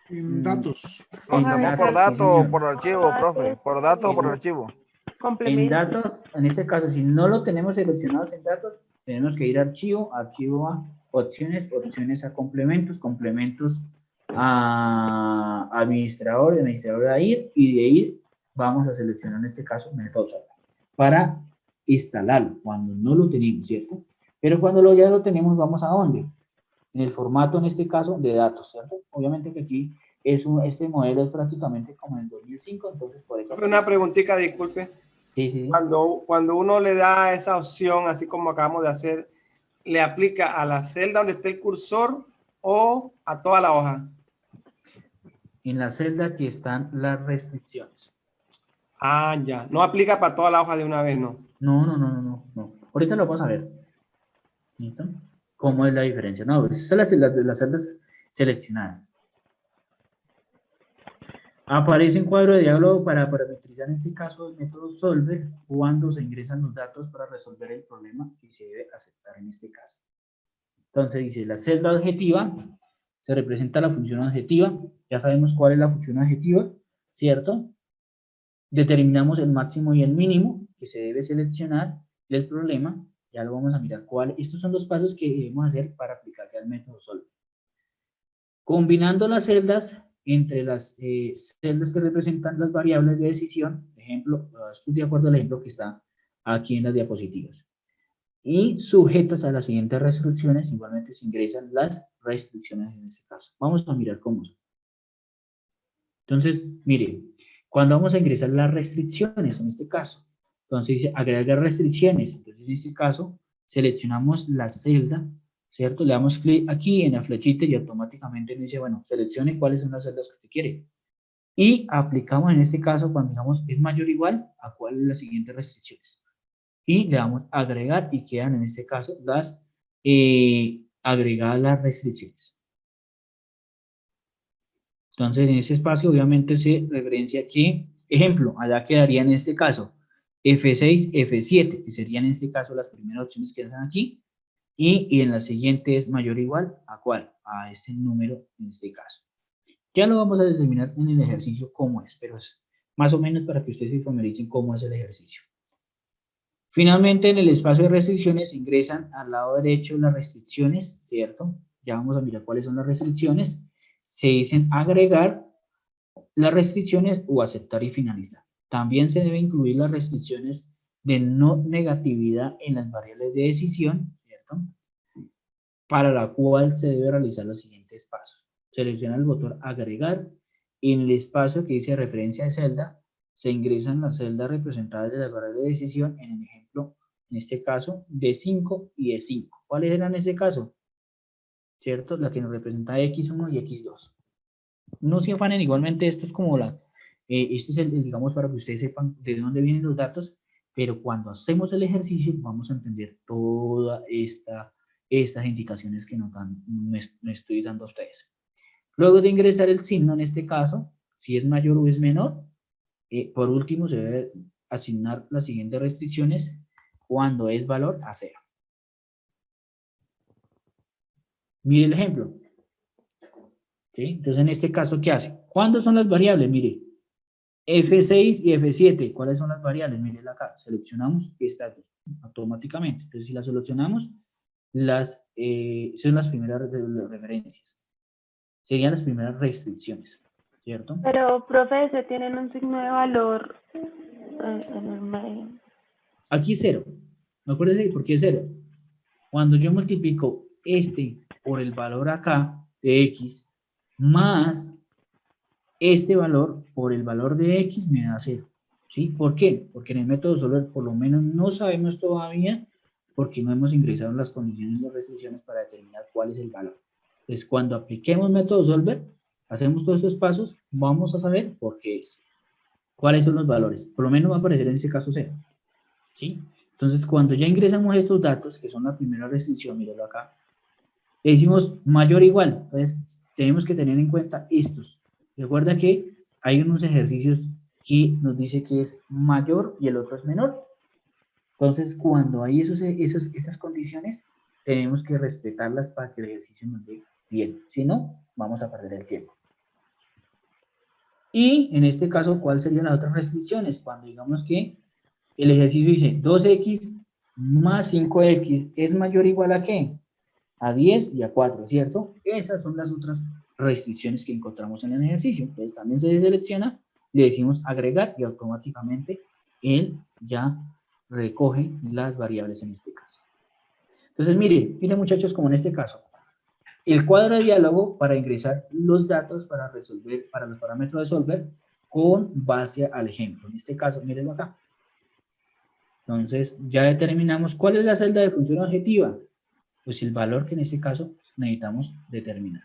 En datos. En Hacemos datos, por sí, dato o señor. por archivo, profe. Por dato o por archivo. En Complemento. datos, en este caso, si no lo tenemos seleccionados en datos, tenemos que ir a archivo, archivo a opciones, opciones a complementos, complementos a administrador, de administrador a ir, y de ir vamos a seleccionar en este caso método solver para instalarlo cuando no lo tenemos, ¿cierto? Pero cuando ya lo tenemos, ¿vamos a dónde? En el formato, en este caso, de datos, ¿cierto? Obviamente que aquí este modelo es prácticamente como en el 2005, entonces por eso... Una preguntita, disculpe. Sí, sí. Cuando uno le da esa opción, así como acabamos de hacer, ¿le aplica a la celda donde esté el cursor o a toda la hoja? En la celda que están las restricciones. Ah, ya. No aplica para toda la hoja de una vez, ¿no? No. Ahorita lo vamos a ver. ¿Listo? ¿Cómo es la diferencia? No, esas son las celdas seleccionadas. Aparece un cuadro de diálogo para parametrizar en este caso el método solver cuando se ingresan los datos para resolver el problema que se debe aceptar en este caso. Entonces dice, la celda objetiva se representa la función objetiva. Ya sabemos cuál es la función objetiva, ¿cierto? Determinamos el máximo y el mínimo que se debe seleccionar del problema. Ya lo vamos a mirar cuál. Estos son los pasos que debemos hacer para aplicar ya el método solver. Combinando las celdas entre las celdas que representan las variables de decisión, ejemplo, estoy de acuerdo al ejemplo que está aquí en las diapositivas, y sujetas a las siguientes restricciones, igualmente se ingresan las restricciones en este caso. Vamos a mirar cómo son. Entonces, mire, cuando vamos a ingresar las restricciones en este caso, entonces dice agregar restricciones, entonces en este caso seleccionamos la celda, ¿cierto? Le damos clic aquí en la flechita y automáticamente nos dice, bueno, seleccione cuáles son las celdas que usted quiere. Y aplicamos en este caso, cuando digamos es mayor o igual, a cuáles las siguientes restricciones. Y le damos agregar y quedan en este caso las agregadas las restricciones. Entonces en ese espacio obviamente se referencia aquí, ejemplo, allá quedaría en este caso F6, F7, que serían en este caso las primeras opciones que están aquí. Y en la siguiente es mayor o igual, ¿a cuál? A este número en este caso. Ya lo vamos a determinar en el ejercicio cómo es, pero es más o menos para que ustedes se familiaricen cómo es el ejercicio. Finalmente, en el espacio de restricciones ingresan al lado derecho las restricciones, ¿cierto? Ya vamos a mirar cuáles son las restricciones. Se dicen agregar las restricciones o aceptar y finalizar. También se debe incluir las restricciones de no negatividad en las variables de decisión, para la cual se debe realizar los siguientes pasos. Selecciona el botón agregar. En el espacio que dice referencia de celda, se ingresan las celdas representadas de la variable de decisión en el ejemplo, en este caso, D5 y E5. ¿Cuáles eran en ese caso? ¿Cierto? La que nos representa X1 y X2. No se afanen, igualmente esto es como esto es digamos, para que ustedes sepan de dónde vienen los datos, pero cuando hacemos el ejercicio vamos a entender toda estas indicaciones que me estoy dando a ustedes. Luego de ingresar el signo, en este caso, si es mayor o es menor, por último se debe asignar las siguientes restricciones cuando es valor a 0. Mire el ejemplo. ¿Sí? Entonces, en este caso, ¿qué hace? ¿Cuándo son las variables? Mire, F6 y F7, ¿cuáles son las variables? Mire acá, seleccionamos esta automáticamente. Entonces, si las seleccionamos, son las primeras referencias. Serían las primeras restricciones, ¿cierto? Pero, profe, ¿se tienen un signo de valor en el medio? Aquí es 0. Acuérdense por qué es 0. Cuando yo multiplico este por el valor acá de X más este valor por el valor de X me da 0. ¿Sí? ¿Por qué? Porque en el método solver por lo menos no sabemos todavía porque no hemos ingresado las condiciones de restricciones para determinar cuál es el valor. Entonces, cuando apliquemos método solver, hacemos todos estos pasos, vamos a saber por qué es. ¿Cuáles son los valores? Por lo menos va a aparecer en ese caso 0. ¿Sí? Entonces, cuando ya ingresamos estos datos, que son la primera restricción, míralo acá, le decimos mayor o igual. Entonces, tenemos que tener en cuenta estos. Recuerda que hay unos ejercicios que nos dice que es mayor y el otro es menor. Entonces, cuando hay esas condiciones, tenemos que respetarlas para que el ejercicio nos dé bien. Si no, vamos a perder el tiempo. Y en este caso, ¿cuáles serían las otras restricciones? Cuando digamos que el ejercicio dice 2x más 5x es mayor o igual a ¿qué? A 10 y a 4, ¿cierto? Esas son las otras restricciones que encontramos en el ejercicio. Entonces también se selecciona, le decimos agregar y automáticamente él ya recoge las variables en este caso. Entonces mire muchachos, como en este caso, el cuadro de diálogo para ingresar los datos para resolver, para los parámetros de solver con base al ejemplo. En este caso, mírenlo acá. Entonces ya determinamos cuál es la celda de función objetiva. Pues el valor que en este caso necesitamos determinar.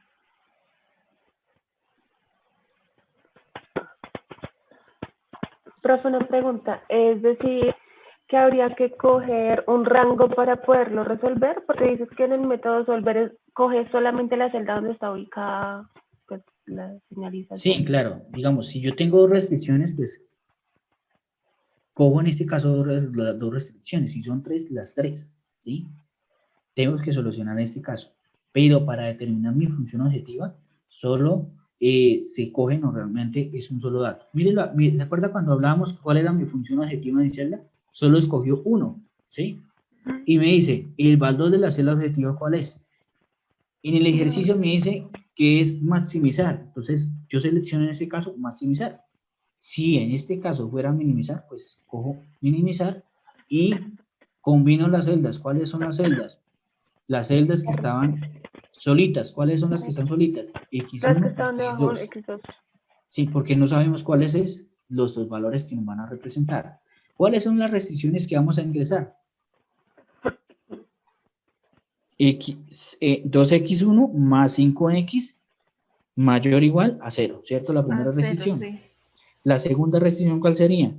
Profe, una pregunta, es decir, que habría que coger un rango para poderlo resolver, porque dices que en el método solver coge solamente la celda donde está ubicada pues, la señalización. Sí, claro, digamos, si yo tengo dos restricciones, pues cojo en este caso dos restricciones, si son tres, las tres, ¿sí? Tenemos que solucionar este caso, pero para determinar mi función objetiva, solo se coge normalmente es un solo dato. Miren, ¿se acuerda cuando hablábamos cuál era mi función objetiva en celda? Solo escogió uno, ¿sí? Y me dice, el valor de la celda objetiva, ¿cuál es? En el ejercicio me dice que es maximizar, entonces yo selecciono en este caso maximizar. Si en este caso fuera minimizar, pues escojo minimizar y combino las celdas. ¿Cuáles son las celdas? Las celdas que estaban solitas. ¿Cuáles son las que están solitas? X1, Las que están debajo X2. X2. Sí, porque no sabemos cuáles es los dos valores que nos van a representar. ¿Cuáles son las restricciones que vamos a ingresar? 2x1 más 5x mayor o igual a 0, ¿cierto? La primera restricción. Sí. La segunda restricción, ¿cuál sería?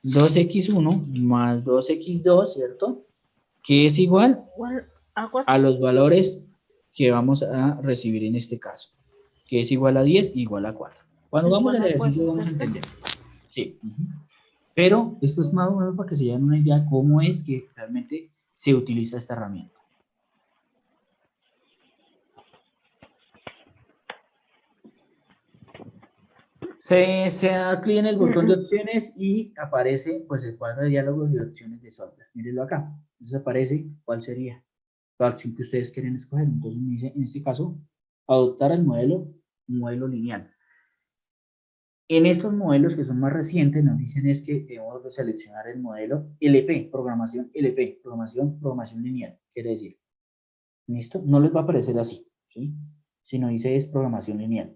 2x1 más 2x2, ¿cierto? Que es igual a los valores que vamos a recibir en este caso, que es igual a 10 igual a 4. Cuando vamos al ejercicio vamos a entender. Sí. Pero esto es más o menos para que se den una idea de cómo es que realmente se utiliza esta herramienta. Se da clic en el botón de opciones y aparece pues el cuadro de diálogos y opciones de software. Mírenlo acá. Entonces aparece cuál sería la acción que ustedes quieren escoger. Entonces me dice, en este caso, adoptar el modelo lineal. En estos modelos que son más recientes nos dicen es que debemos de seleccionar el modelo LP, programación LP, programación lineal. Quiere decir, ¿listo? No les va a aparecer así, ¿sí? Sino dice es programación lineal.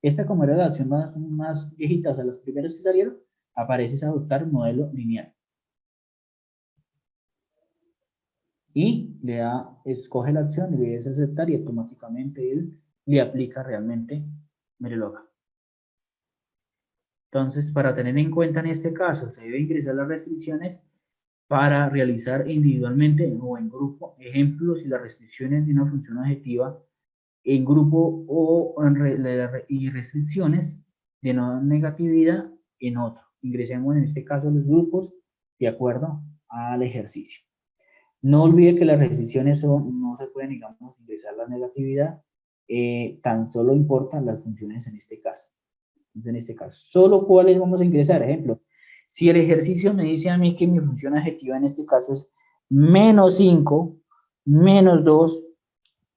Esta, como era la opción más viejita, o sea, las primeras que salieron, aparece es adoptar modelo lineal. Y le da, escoge la acción y le dice aceptar y automáticamente él le aplica realmente, mírelo acá. Entonces, para tener en cuenta en este caso, se debe ingresar las restricciones para realizar individualmente o en grupo ejemplos y las restricciones de una función objetiva en grupo y restricciones de no negatividad en otro. Ingresemos en este caso los grupos de acuerdo al ejercicio. No olvide que las restricciones no se pueden, digamos, ingresar la negatividad, tan solo importan las funciones en este caso. Entonces, en este caso, solo cuáles vamos a ingresar. Ejemplo, si el ejercicio me dice a mí que mi función objetiva en este caso es menos 5, menos 2,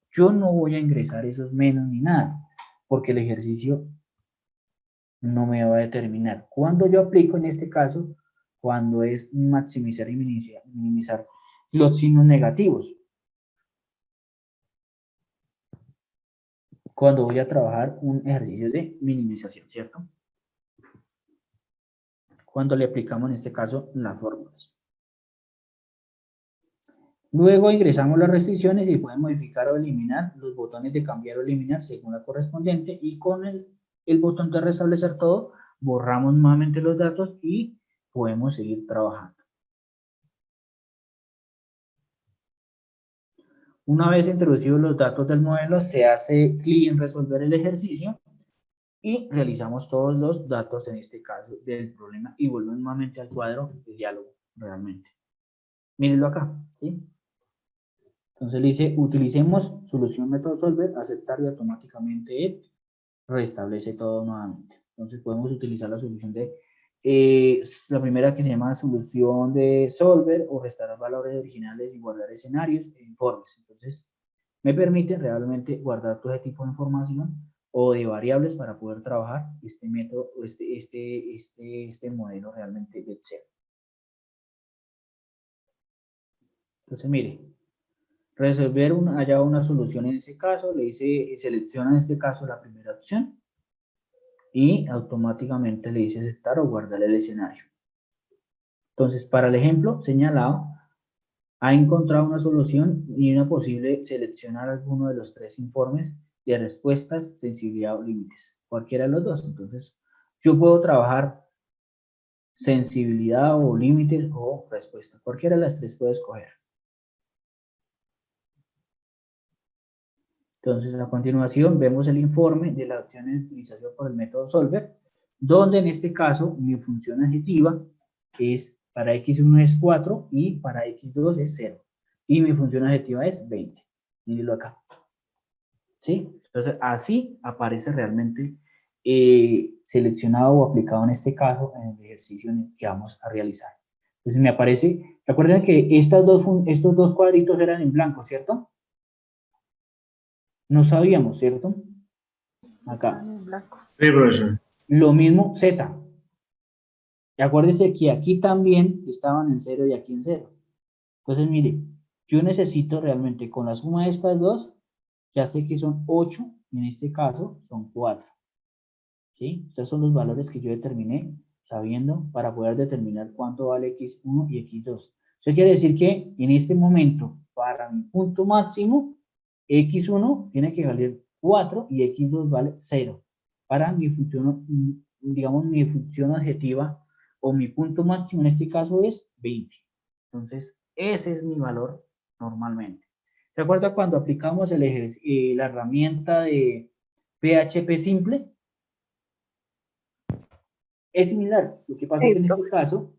yo no voy a ingresar esos menos ni nada, porque el ejercicio no me va a determinar. Cuando yo aplico en este caso, cuando es maximizar y minimizar los signos negativos. Cuando voy a trabajar un ejercicio de minimización, ¿cierto? Cuando le aplicamos en este caso las fórmulas. Luego ingresamos las restricciones y pueden modificar o eliminar los botones de cambiar o eliminar según la correspondiente, y con el botón de restablecer todo, borramos nuevamente los datos y podemos seguir trabajando. Una vez introducidos los datos del modelo, se hace clic en resolver el ejercicio y realizamos todos los datos, en este caso, del problema, y volvemos nuevamente al cuadro de diálogo, realmente. Mírenlo acá, ¿sí? Entonces le dice, utilicemos solución método solver, aceptar y automáticamente él restablece todo nuevamente. Entonces podemos utilizar la solución de, la primera que se llama solución de solver o restaurar valores originales y guardar escenarios e informes. Entonces me permite realmente guardar todo ese tipo de información o de variables para poder trabajar este método, este modelo realmente de Excel. Entonces mire, resolver haya una solución en ese caso, le dice, selecciona en este caso la primera opción y automáticamente le dice aceptar o guardar el escenario. Entonces, para el ejemplo señalado, ha encontrado una solución y una posible seleccionar alguno de los 3 informes de respuestas, sensibilidad o límites, cualquiera de los dos. Entonces, yo puedo trabajar sensibilidad o límites o respuesta, cualquiera de las 3 puedo escoger. Entonces, a continuación, vemos el informe de la acción de utilización por el método solver, donde en este caso mi función adjetiva es para x1 es 4 y para x2 es 0. Y mi función adjetiva es 20. Mírenlo acá. ¿Sí? Entonces, así aparece realmente seleccionado o aplicado en este caso en el ejercicio que vamos a realizar. Entonces, me aparece, recuerden que estos dos cuadritos eran en blanco, ¿cierto? No sabíamos, ¿cierto? Acá. Sí, profesor. Lo mismo Z. Y acuérdense que aquí también estaban en 0 y aquí en 0. Entonces, mire, yo necesito realmente con la suma de estas dos, ya sé que son 8, y en este caso son 4. ¿Sí? Estos son los valores que yo determiné sabiendo para poder determinar cuánto vale x1 y x2. Eso quiere decir que en este momento, para mi punto máximo, x1 tiene que valer 4 y x2 vale 0. Para mi función, digamos, mi función adjetiva o mi punto máximo en este caso es 20. Entonces, ese es mi valor normalmente. ¿Se acuerda cuando aplicamos la herramienta de PHP simple? Es similar. Lo que pasa es que en este caso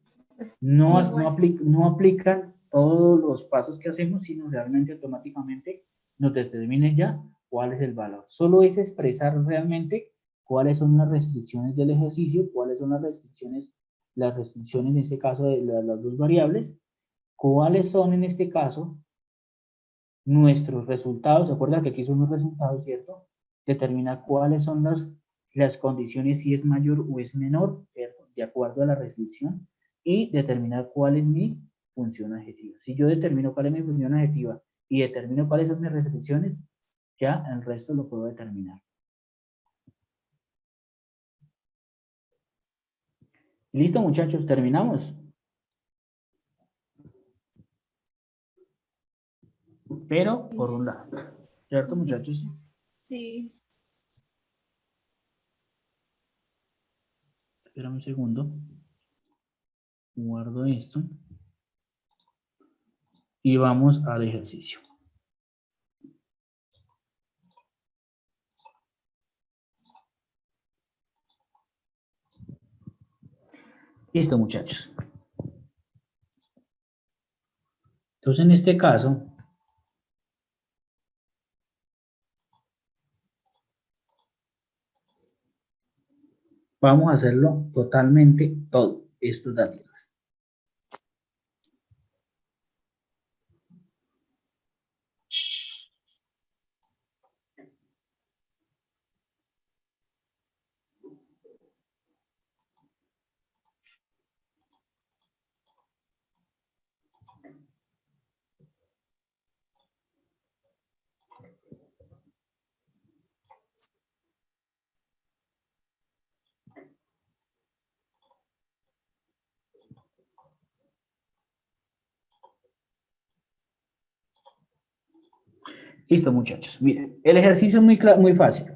no aplican todos los pasos que hacemos, sino realmente automáticamente nos determina ya cuál es el valor. Solo es expresar realmente cuáles son las restricciones del ejercicio, cuáles son las restricciones en este caso de las dos variables, cuáles son en este caso nuestros resultados. ¿Se acuerdan que aquí son los resultados, cierto? Determinar cuáles son las condiciones, si es mayor o es menor, ¿cierto? De acuerdo a la restricción, y determinar cuál es mi función adjetiva. Si yo determino cuál es mi función adjetiva y determino cuáles son mis restricciones, ya el resto lo puedo determinar. Listo, muchachos, terminamos. Pero por un lado, ¿cierto, muchachos? Sí. Espérame un segundo. Guardo esto. Y vamos al ejercicio. Listo, muchachos. Entonces, en este caso, vamos a hacerlo totalmente todo, estos datos. Listo, muchachos. Miren, el ejercicio es muy fácil.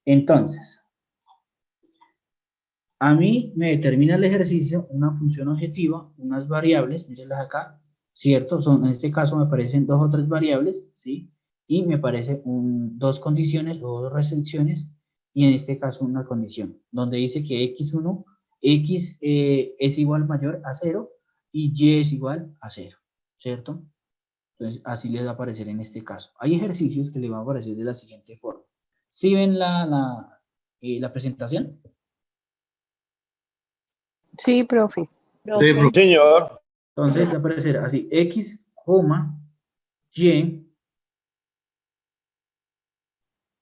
Entonces, a mí me determina el ejercicio una función objetiva, unas variables, mírenlas acá, ¿cierto? En este caso me aparecen 2 o 3 variables, ¿sí? Y me aparecen 2 condiciones o 2 restricciones y en este caso una condición, donde dice que x1, x es igual mayor a 0 y y es igual a 0, ¿cierto? Entonces, así les va a aparecer en este caso. Hay ejercicios que les van a aparecer de la siguiente forma. ¿Sí ven la presentación? Sí, profe. Sí, señor. Entonces, va a aparecer así, x, y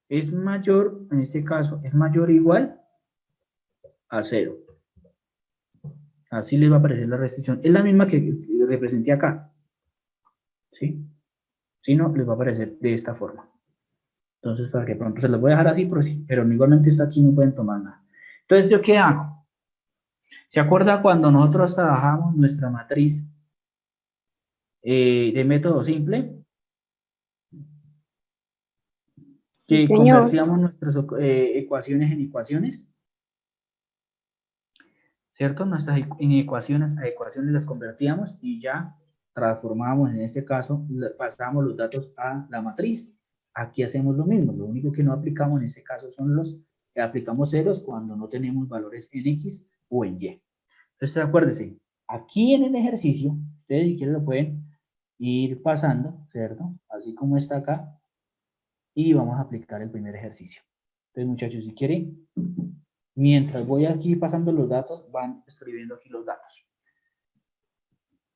es mayor, en este caso, es mayor o igual a 0. Así les va a aparecer la restricción. Es la misma que representé acá. ¿Sí? Si no, les va a aparecer de esta forma. Entonces, para que pronto se los voy a dejar así, pero igualmente está aquí, no pueden tomar nada. Entonces, ¿yo qué hago? ¿Se acuerda cuando nosotros trabajamos nuestra matriz de método simple? Que Sí, señor. convertíamos nuestras ecuaciones en ecuaciones. ¿Cierto? Nuestras ecuaciones a ecuaciones las convertíamos y ya transformábamos, en este caso, pasábamos los datos a la matriz. Aquí hacemos lo mismo, lo único que no aplicamos en este caso son aplicamos ceros cuando no tenemos valores en X o en Y. Entonces, acuérdense, aquí en el ejercicio, ustedes si quieren lo pueden ir pasando, ¿cierto? Así como está acá, y vamos a aplicar el primer ejercicio. Entonces, muchachos, si quieren, mientras voy aquí pasando los datos, van escribiendo aquí los datos.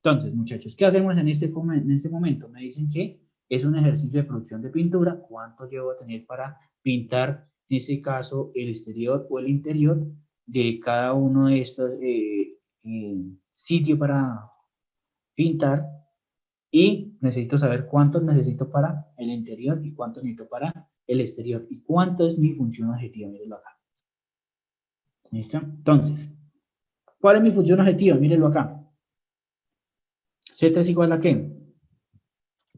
Entonces, muchachos, ¿qué hacemos en este momento? Me dicen que es un ejercicio de producción de pintura. ¿Cuánto llevo a tener para pintar, en este caso, el exterior o el interior de cada uno de estos sitios para pintar? Y necesito saber cuánto necesito para el interior y cuánto necesito para el exterior. Y cuánto es mi función objetiva. Mírenlo acá. ¿Listo? Entonces, ¿cuál es mi función objetiva? Mírenlo acá. Z es igual a ¿qué?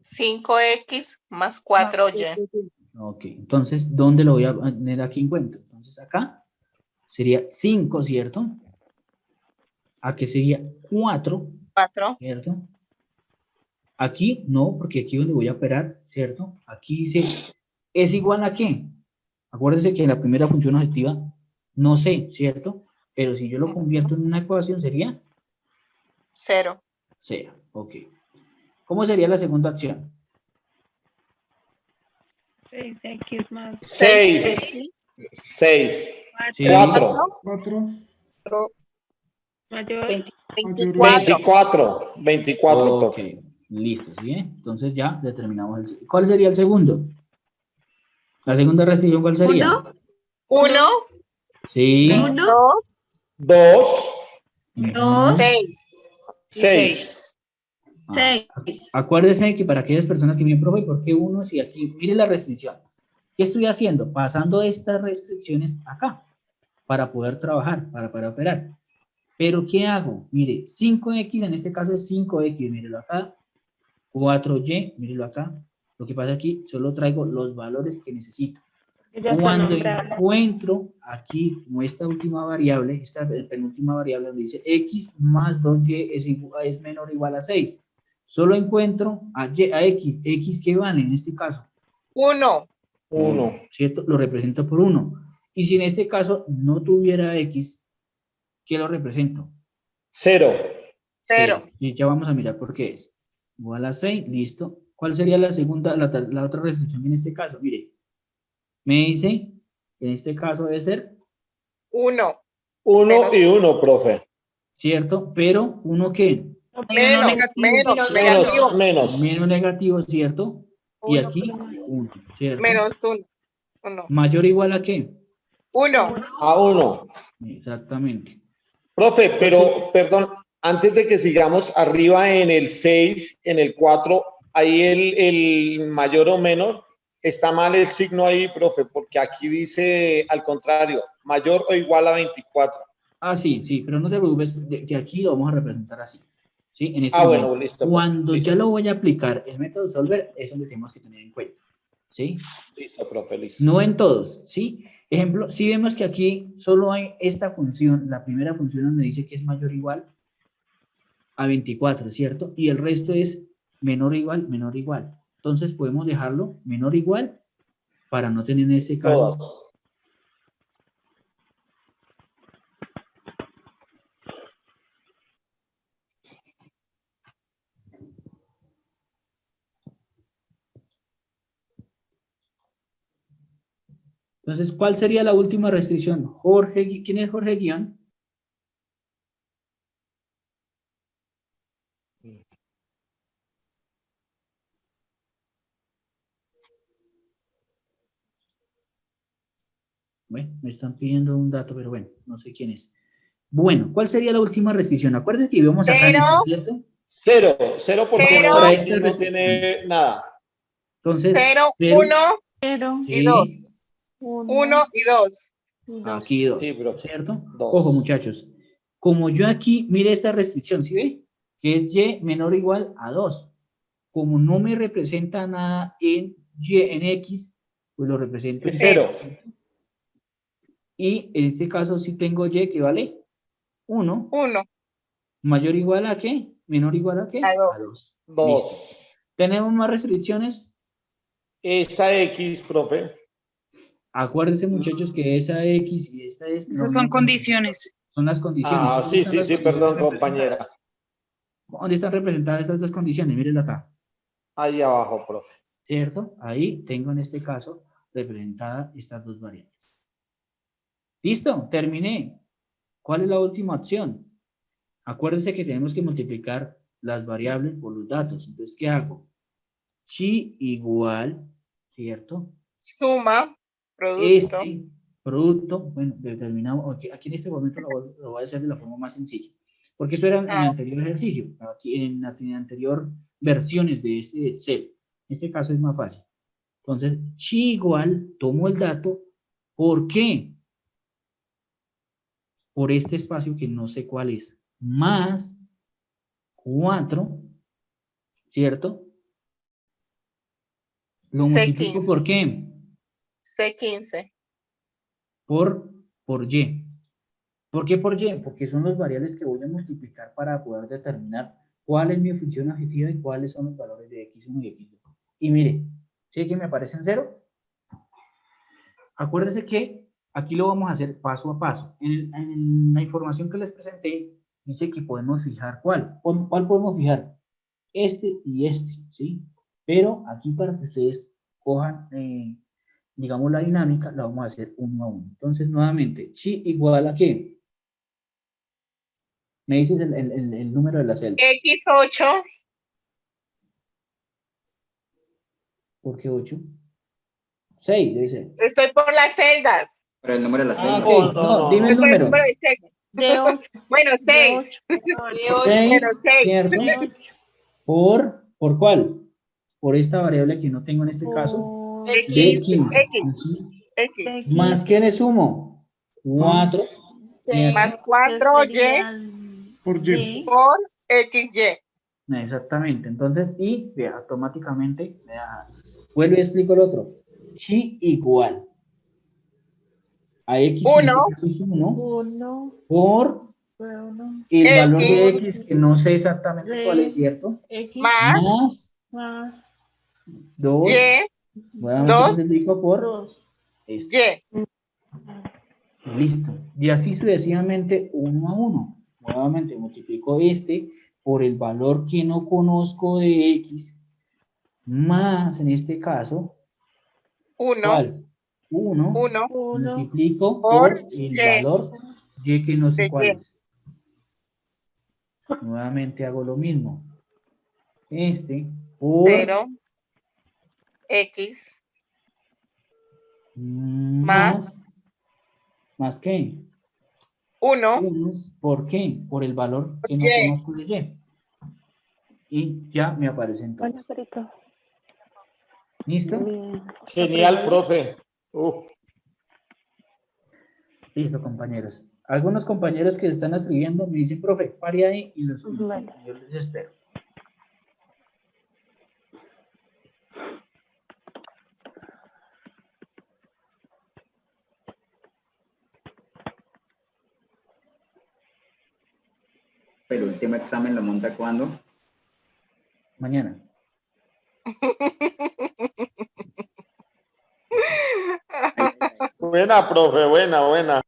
5x más 4y. Ok, entonces, ¿dónde lo voy a tener aquí en cuenta? Entonces, acá sería 5, ¿cierto? Aquí sería 4, 4. ¿cierto? Aquí no, porque aquí es donde voy a operar, ¿cierto? Aquí dice, ¿es igual a qué? Acuérdense que la primera función objetiva no sé, ¿cierto? Pero si yo lo convierto en una ecuación sería 0. 0, ok. ¿Cómo sería la segunda acción? 6x más 6. 6. Sí. 4. 4. mayor 24. 24, Ok, profe. listo, ¿sí? Entonces ya determinamos ¿Cuál sería el segundo? ¿La segunda restricción cuál sería? 1. Sí. 1, 2. 2, 6. 6. 6. Acuérdense que para aquellas personas que vienen, profe, ¿por qué 1? Si aquí, mire la restricción. ¿Qué estoy haciendo? Pasando estas restricciones acá para poder trabajar, para operar. Pero ¿qué hago? Mire, 5x en este caso es 5x, mírelo acá. 4y, mírelo acá. Lo que pasa aquí, solo traigo los valores que necesito. Cuando encuentro aquí, como esta última variable, esta penúltima variable donde dice x más 2y es menor o igual a 6. Solo encuentro a x que vale en este caso. 1. ¿Cierto? Lo represento por 1. Y si en este caso no tuviera x, ¿qué lo represento? 0. Y ya vamos a mirar por qué es. Igual a 6, listo. ¿Cuál sería la segunda, la otra restricción en este caso? Mire, me dice que en este caso debe ser 1. 1 y 1, profe. ¿cierto? Pero ¿1 qué? Menos negativo, ¿cierto? Y aquí 1, ¿cierto? Menos 1. ¿Mayor o igual a qué? 1. A 1. Exactamente. Profe, pero, perdón, antes de que sigamos arriba en el 6, en el 4, ahí el mayor o menor, está mal el signo ahí, profe, porque aquí dice al contrario, mayor o igual a 24. Ah, sí, pero no te preocupes, que aquí lo vamos a representar así. ¿Sí? En este momento. Bueno, listo. Cuando listo. Ya lo voy a aplicar, el método solver es donde tenemos que tener en cuenta. ¿Sí? Listo, profe, listo. No en todos, ¿sí? Ejemplo, si vemos que aquí solo hay esta función, la primera función donde dice que es mayor o igual a 24, ¿cierto? Y el resto es menor o igual, menor o igual. Entonces podemos dejarlo menor o igual para no tener en este caso Entonces, ¿cuál sería la última restricción? Jorge, ¿quién es Jorge Guión? Bueno, me están pidiendo un dato, pero bueno, no sé quién es. Bueno, ¿cuál sería la última restricción? Acuérdense que íbamos acá en esta, ¿cierto? Cero porque Cero. no, Para esta no restricción. tiene nada. Entonces, 0, cero, 1 0, y 2. sí, 1 y 2. aquí 2, Sí, bro. ¿cierto? Dos. Ojo, muchachos. Como yo aquí, mire esta restricción, ¿sí ve? Que es y menor o igual a 2. Como no me representa nada en y, en x, pues lo represento en Es 0. Y en este caso sí tengo y que vale 1. 1 ¿Mayor o igual a qué? ¿Menor o igual a qué? a 2. A 2. 2. Listo. ¿Tenemos más restricciones? Esa X, profe. Acuérdense, muchachos, que esa X y esta es... Esas son condiciones. Son las condiciones. Ah, ¿Dónde sí, están sí, las sí, condiciones perdón, compañera. representadas? ¿Dónde están representadas estas dos condiciones? Mírenlo acá. Ahí abajo, profe. ¿Cierto? Ahí tengo en este caso representadas estas dos variables. ¿Listo? Terminé. ¿Cuál es la última opción? Acuérdense que tenemos que multiplicar las variables por los datos. Entonces, ¿qué hago? Chi igual, ¿cierto? Suma, producto. Este producto, bueno, determinado, aquí en este momento lo voy a hacer de la forma más sencilla, porque eso era en el anterior ejercicio, aquí en la anterior versiones de este Excel. En este caso es más fácil. Entonces, chi igual, tomo el dato, ¿por qué? Por este espacio que no sé cuál es, más 4, ¿cierto? Lo multiplico C15. ¿por qué? C15. Por y. ¿Por qué por y? Porque son las variables que voy a multiplicar para poder determinar cuál es mi función objetiva y cuáles son los valores de x1 y x2. Y mire, ¿sí que me aparecen 0? Acuérdese que aquí lo vamos a hacer paso a paso. En la información que les presenté, dice que podemos fijar ¿cuál? ¿Cuál podemos fijar? Este y este, ¿sí? Pero aquí para que ustedes cojan, digamos, la dinámica, la vamos a hacer uno a uno. Entonces, nuevamente, chi igual a ¿qué? Me dices el número de la celda. X8. ¿Por qué 8? 6, debe ser. Estoy por las celdas. Pero el número de la celda. Ah, ok. No, dime el Estoy por el número. número de celdas. de 8, Bueno, 6. 6, Bueno, 6. ¿cierto? de 8, ¿Por cuál? Por esta variable que no tengo en este caso. De X. 15. X. ¿Más qué le sumo? 4. Más 4Y Por Y. por XY. Exactamente. Entonces, y vea, automáticamente, vea, vuelvo y explico el otro. Chi igual a X, en este caso es 1, 1, por 1, el valor de X. X, que no sé exactamente cuál es, ¿cierto? X, Más más 2, Y. nuevamente 2. multiplico por 2, esto. Y. Listo. Y así sucesivamente, uno a uno. Nuevamente multiplico este por el valor que no conozco de X, más en este caso, 1. ¿cuál? 1. 1 Multiplico por por el Y. valor Y que no sé De cuál Y. es. Nuevamente hago lo mismo. Este por 0. X. más ¿qué? 1. 1. ¿Por qué? Por el valor que no Y. conozco de Y. Y ya me aparecen todos. Bueno, Perito. ¿Listo? Bien. Genial, profe. Listo, compañeros. Algunos compañeros que están escribiendo me dicen, profe, pare ahí y los Vale. yo les espero. ¿El último examen lo monta cuándo? Mañana. Buena, profe, buena.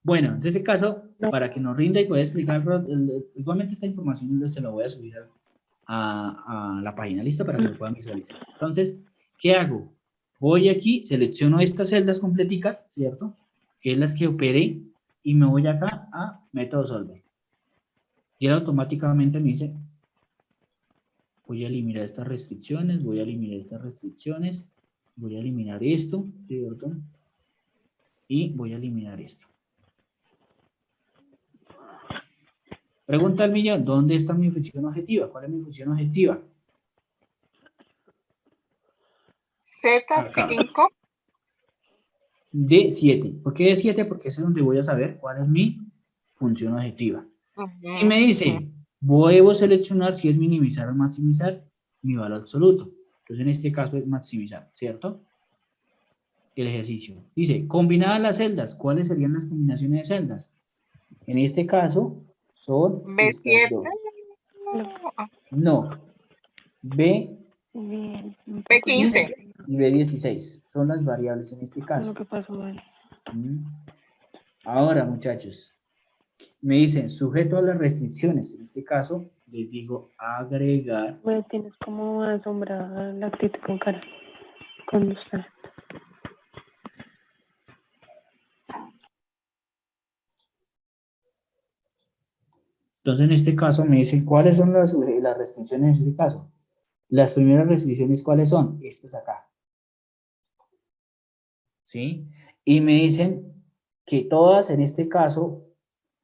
Bueno, en ese caso, para que nos rinda y pueda explicar, igualmente esta información se la voy a subir a la página, ¿listo? Para que lo puedan visualizar. Entonces, ¿qué hago? Voy aquí, selecciono estas celdas completicas, ¿cierto? Que es las que operé, y me voy acá a método solver. Y él automáticamente me dice, voy a eliminar estas restricciones, voy a eliminar estas restricciones, voy a eliminar esto, ¿cierto? Y voy a eliminar esto. Pregunta al millón, ¿dónde está mi función objetiva? ¿Cuál es mi función objetiva? Z5. D7. ¿Por qué D7? Porque es donde voy a saber cuál es mi función objetiva. Y me dice, voy a seleccionar si es minimizar o maximizar mi valor absoluto. Entonces en este caso es maximizar, ¿cierto? El ejercicio. Dice, combinadas las celdas. ¿Cuáles serían las combinaciones de celdas? En este caso son estas dos. No. B15. Y B16. Son las variables en este caso. Ahora, muchachos, me dicen sujeto a las restricciones. En este caso, les digo agregar. Me tienes como asombrada la actitud con cara. Cuando está. Entonces, en este caso, me dicen cuáles son las restricciones en este caso. Las primeras restricciones, ¿cuáles son? Estas acá. ¿Sí? Y me dicen que todas, en este caso,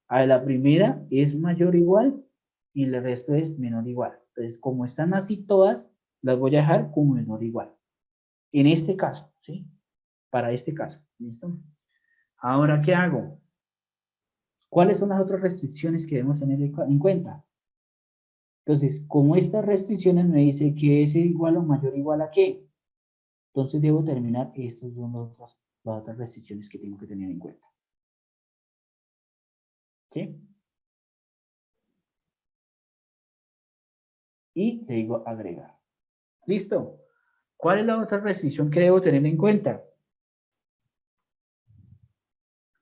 a la primera es mayor o igual y el resto es menor o igual. Entonces, como están así todas, las voy a dejar como menor o igual. En este caso, ¿sí? Para este caso, ¿listo? Ahora, ¿qué hago? ¿Cuáles son las otras restricciones que debemos tener en cuenta? Entonces, como estas restricciones me dice que es igual o mayor o igual a qué, entonces debo terminar estas son las otras restricciones que tengo que tener en cuenta. ¿Sí? Y le digo agregar. ¿Listo? ¿Cuál es la otra restricción que debo tener en cuenta?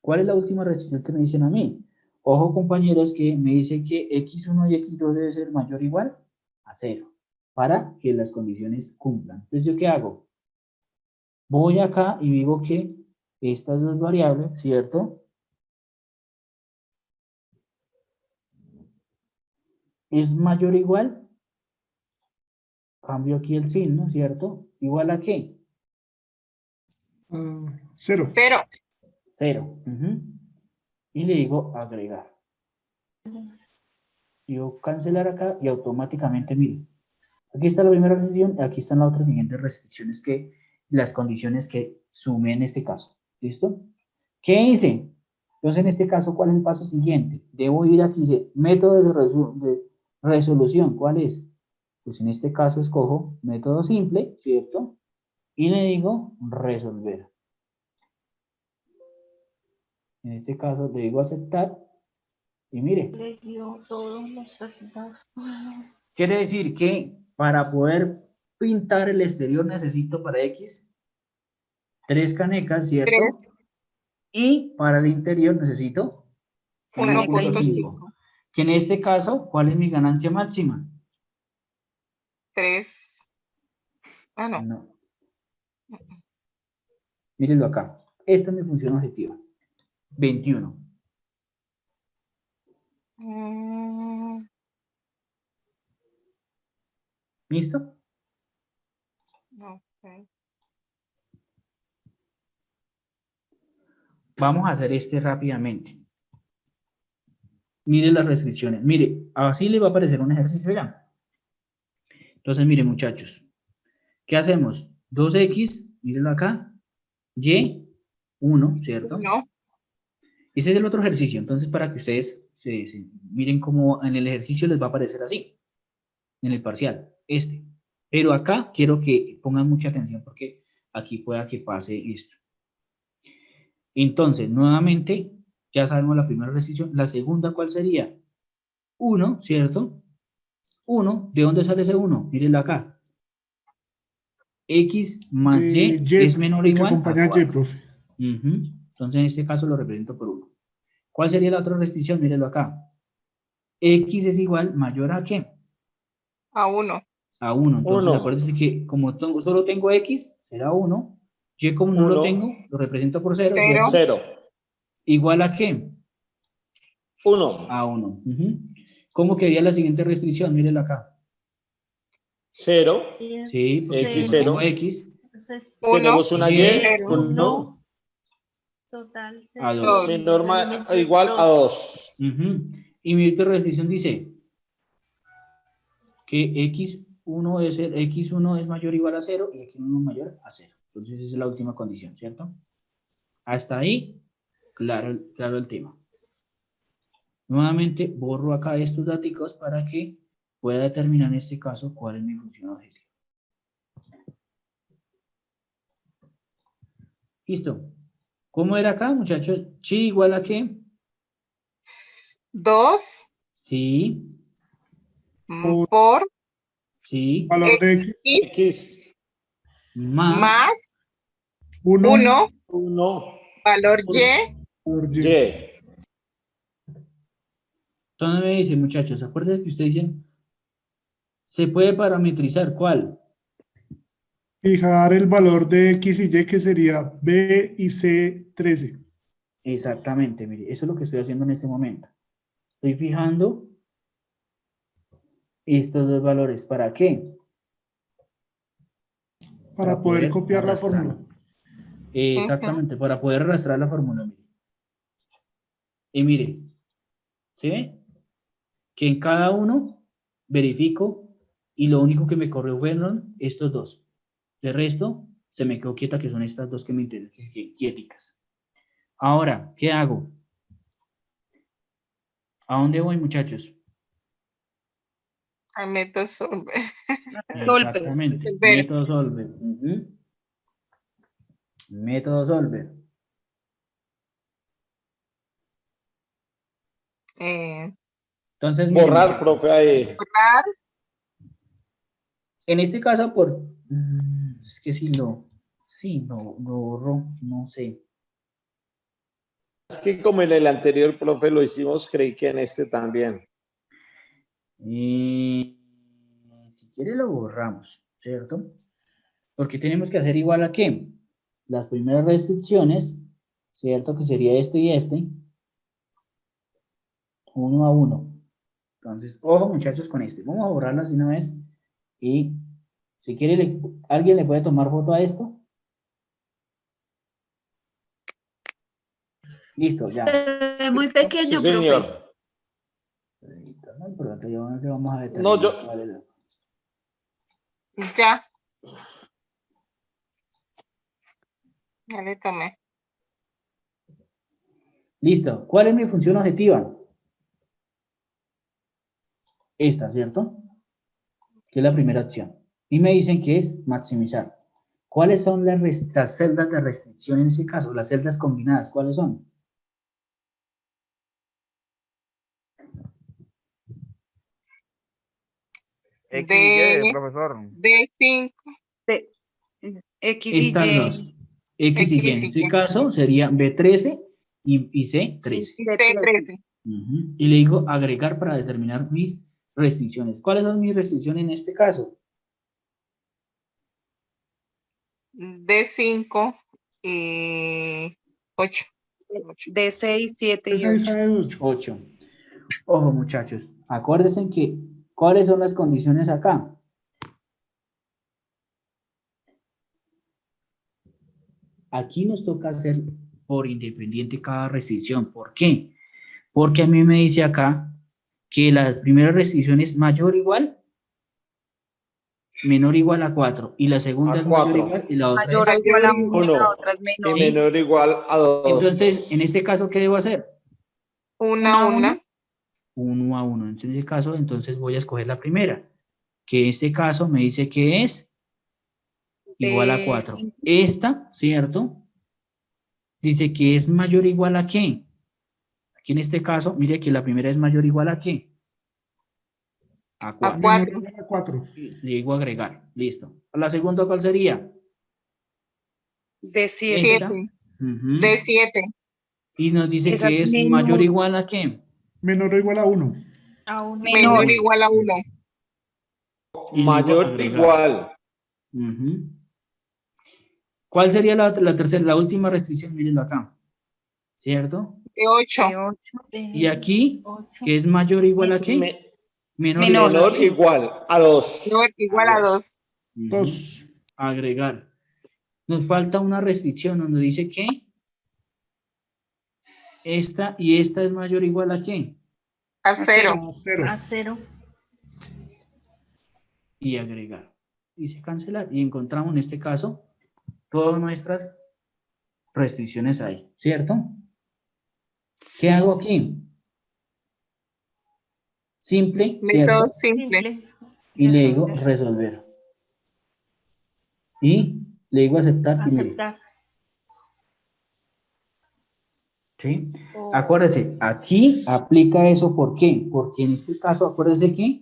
¿Cuál es la última restricción que me dicen a mí? Ojo, compañeros, que me dice que x1 y x2 debe ser mayor o igual a 0 para que las condiciones cumplan. Entonces, ¿yo qué hago? Voy acá y digo que estas dos variables, ¿cierto? Es mayor o igual. Cambio aquí el signo, ¿cierto? ¿Igual a qué? 0. 0. Y le digo agregar. Yo cancelar acá y automáticamente, mire, aquí está la primera restricción, aquí están las otras siguientes restricciones las condiciones que sume en este caso. ¿Listo? ¿Qué hice? Entonces, en este caso, ¿cuál es el paso siguiente? Debo ir aquí, dice, método de resolución. ¿Cuál es? Pues en este caso escojo método simple, ¿cierto? Y le digo resolver. En este caso le digo aceptar. Y mire. Quiere decir que para poder pintar el exterior necesito para X 3 canecas, ¿cierto? 3. Y para el interior necesito 1.5. Que en este caso, ¿cuál es mi ganancia máxima? 3. Ah, no. No. Mírenlo acá. Esta es mi función objetiva. 21. ¿Listo? Okay. Vamos a hacer este rápidamente. Mire las restricciones. Mire, así le va a aparecer un ejercicio ya. Entonces, mire, muchachos. ¿Qué hacemos? 2x, mírenlo acá. Y, 1, ¿cierto? No. Ese es el otro ejercicio. Entonces, para que ustedes miren cómo en el ejercicio les va a aparecer así. En el parcial, este. Pero acá quiero que pongan mucha atención porque aquí pueda que pase esto. Entonces, nuevamente, ya sabemos la primera restricción. La segunda, ¿cuál sería? 1, ¿cierto? 1, ¿de dónde sale ese 1? Mírenlo acá. X más Y es menor o igual a 4. Y, profe. Entonces, en este caso lo represento por 1. ¿Cuál sería la otra restricción? Mírenlo acá. X es igual, mayor a ¿qué? A 1. A 1. Entonces, acuérdense que como solo tengo X, será 1. Y como no lo 1. tengo, lo represento por 0. Cero. 0. ¿Igual a qué? 1. A 1. ¿Cómo quedaría la siguiente restricción? Mírenlo acá. 0. Sí, porque X, no 0. tengo X. Tenemos una Y. Cero. 1. Total. A 2. Menor igual a 2. Y mi otra restricción dice que X1 es mayor o igual a 0 y X1 es mayor a 0. Entonces esa es la última condición, ¿cierto? Hasta ahí, claro el tema. Nuevamente borro acá estos datos para que pueda determinar en este caso cuál es mi función objetiva. ¿Listo? ¿Cómo era acá, muchachos? ¿Chi igual a qué? 2 Sí. por Sí. Valor de X. X. más 1. 1 1. valor Y Valor Y. Y. Entonces me dicen, muchachos, acuérdense que ustedes dicen, se puede parametrizar, ¿cuál? Fijar el valor de X y Y, que sería B y C 13. Exactamente, mire, eso es lo que estoy haciendo en este momento. Estoy fijando estos dos valores. ¿Para qué? Para poder copiar la arrastrar. fórmula. Exactamente, para poder arrastrar la fórmula. Mire. Y mire, ¿sí ve? Que en cada uno verifico y lo único que me corrió fueron estos dos. De resto, se me quedó quieta, que son estas dos que me interesan, quieticas. Ahora, ¿qué hago? ¿A dónde voy, muchachos? al método solver. Exactamente, método solver. Método solver. Entonces, miren, Borrar, profe, ahí. Borrar. En este caso, es que si lo borro, no sé. Es que como en el anterior, profe, lo hicimos, creí que en este también. Si quiere lo borramos, ¿cierto? Porque tenemos que hacer igual a qué. Las primeras restricciones, ¿cierto? Que sería este y este. 1 a 1. Entonces, ojo muchachos con este. Vamos a borrarlas de una vez. Y si quiere, ¿alguien le puede tomar foto a esto? Listo, ya. Muy pequeño, Sí, señor. profe. Pronto, ya vamos a ver. No, yo... Ya. Ya le tomé. Listo. ¿Cuál es mi función objetiva? Esta, ¿cierto? Que es la primera opción. Y me dicen que es maximizar. ¿Cuáles son las celdas de restricción en ese caso? Las celdas combinadas, ¿cuáles son? X y Y, profesor. D5. X y Estas Y. dos. X y Y. En este caso sería B13 y C13. C13. Y le digo agregar para determinar mis restricciones. ¿Cuáles son mis restricciones en este caso? D5 y 8. D6, 7 y 8. 8. Ojo, muchachos. Acuérdense que, ¿cuáles son las condiciones acá? Aquí nos toca hacer por independiente cada restricción. ¿Por qué? Porque a mí me dice acá que la primera restricción es mayor o igual, menor o igual a 4. Y la segunda es mayor o igual y la otra mayor es o igual a 1 y la 1. otra es menor. Y menor o igual a 2. Entonces, en este caso, ¿qué debo hacer? 1 a 1. 1 a 1. En este caso, entonces voy a escoger la primera, que en este caso me dice que es igual a 4. Esta, ¿cierto? Dice que es mayor o igual a ¿qué? Aquí en este caso, mire que la primera es mayor o igual a ¿qué? A 4. Le digo agregar. Listo. La segunda, ¿cuál sería? D7. D7. Y nos dice que es mayor o igual a ¿qué? Menor o igual a 1. Menor o igual a 1. Mayor o igual. ¿Cuál sería la tercera, la última restricción? Mírenlo acá, ¿cierto? De 8. Y aquí, que es mayor o igual a qué? Menor igual a 2. Menor igual a 2. 2. Agregar. Nos falta una restricción donde dice que esta y esta es mayor o igual a qué? A 0. A 0. Y agregar. Dice cancelar. Y encontramos en este caso todas nuestras restricciones ahí, ¿cierto? ¿Qué hago aquí? Simple, Método ¿cierto? simple. Y le digo resolver. Y le digo aceptar. Y mire. ¿Sí? Acuérdese, aquí aplica eso, ¿por qué? Porque en este caso, acuérdese que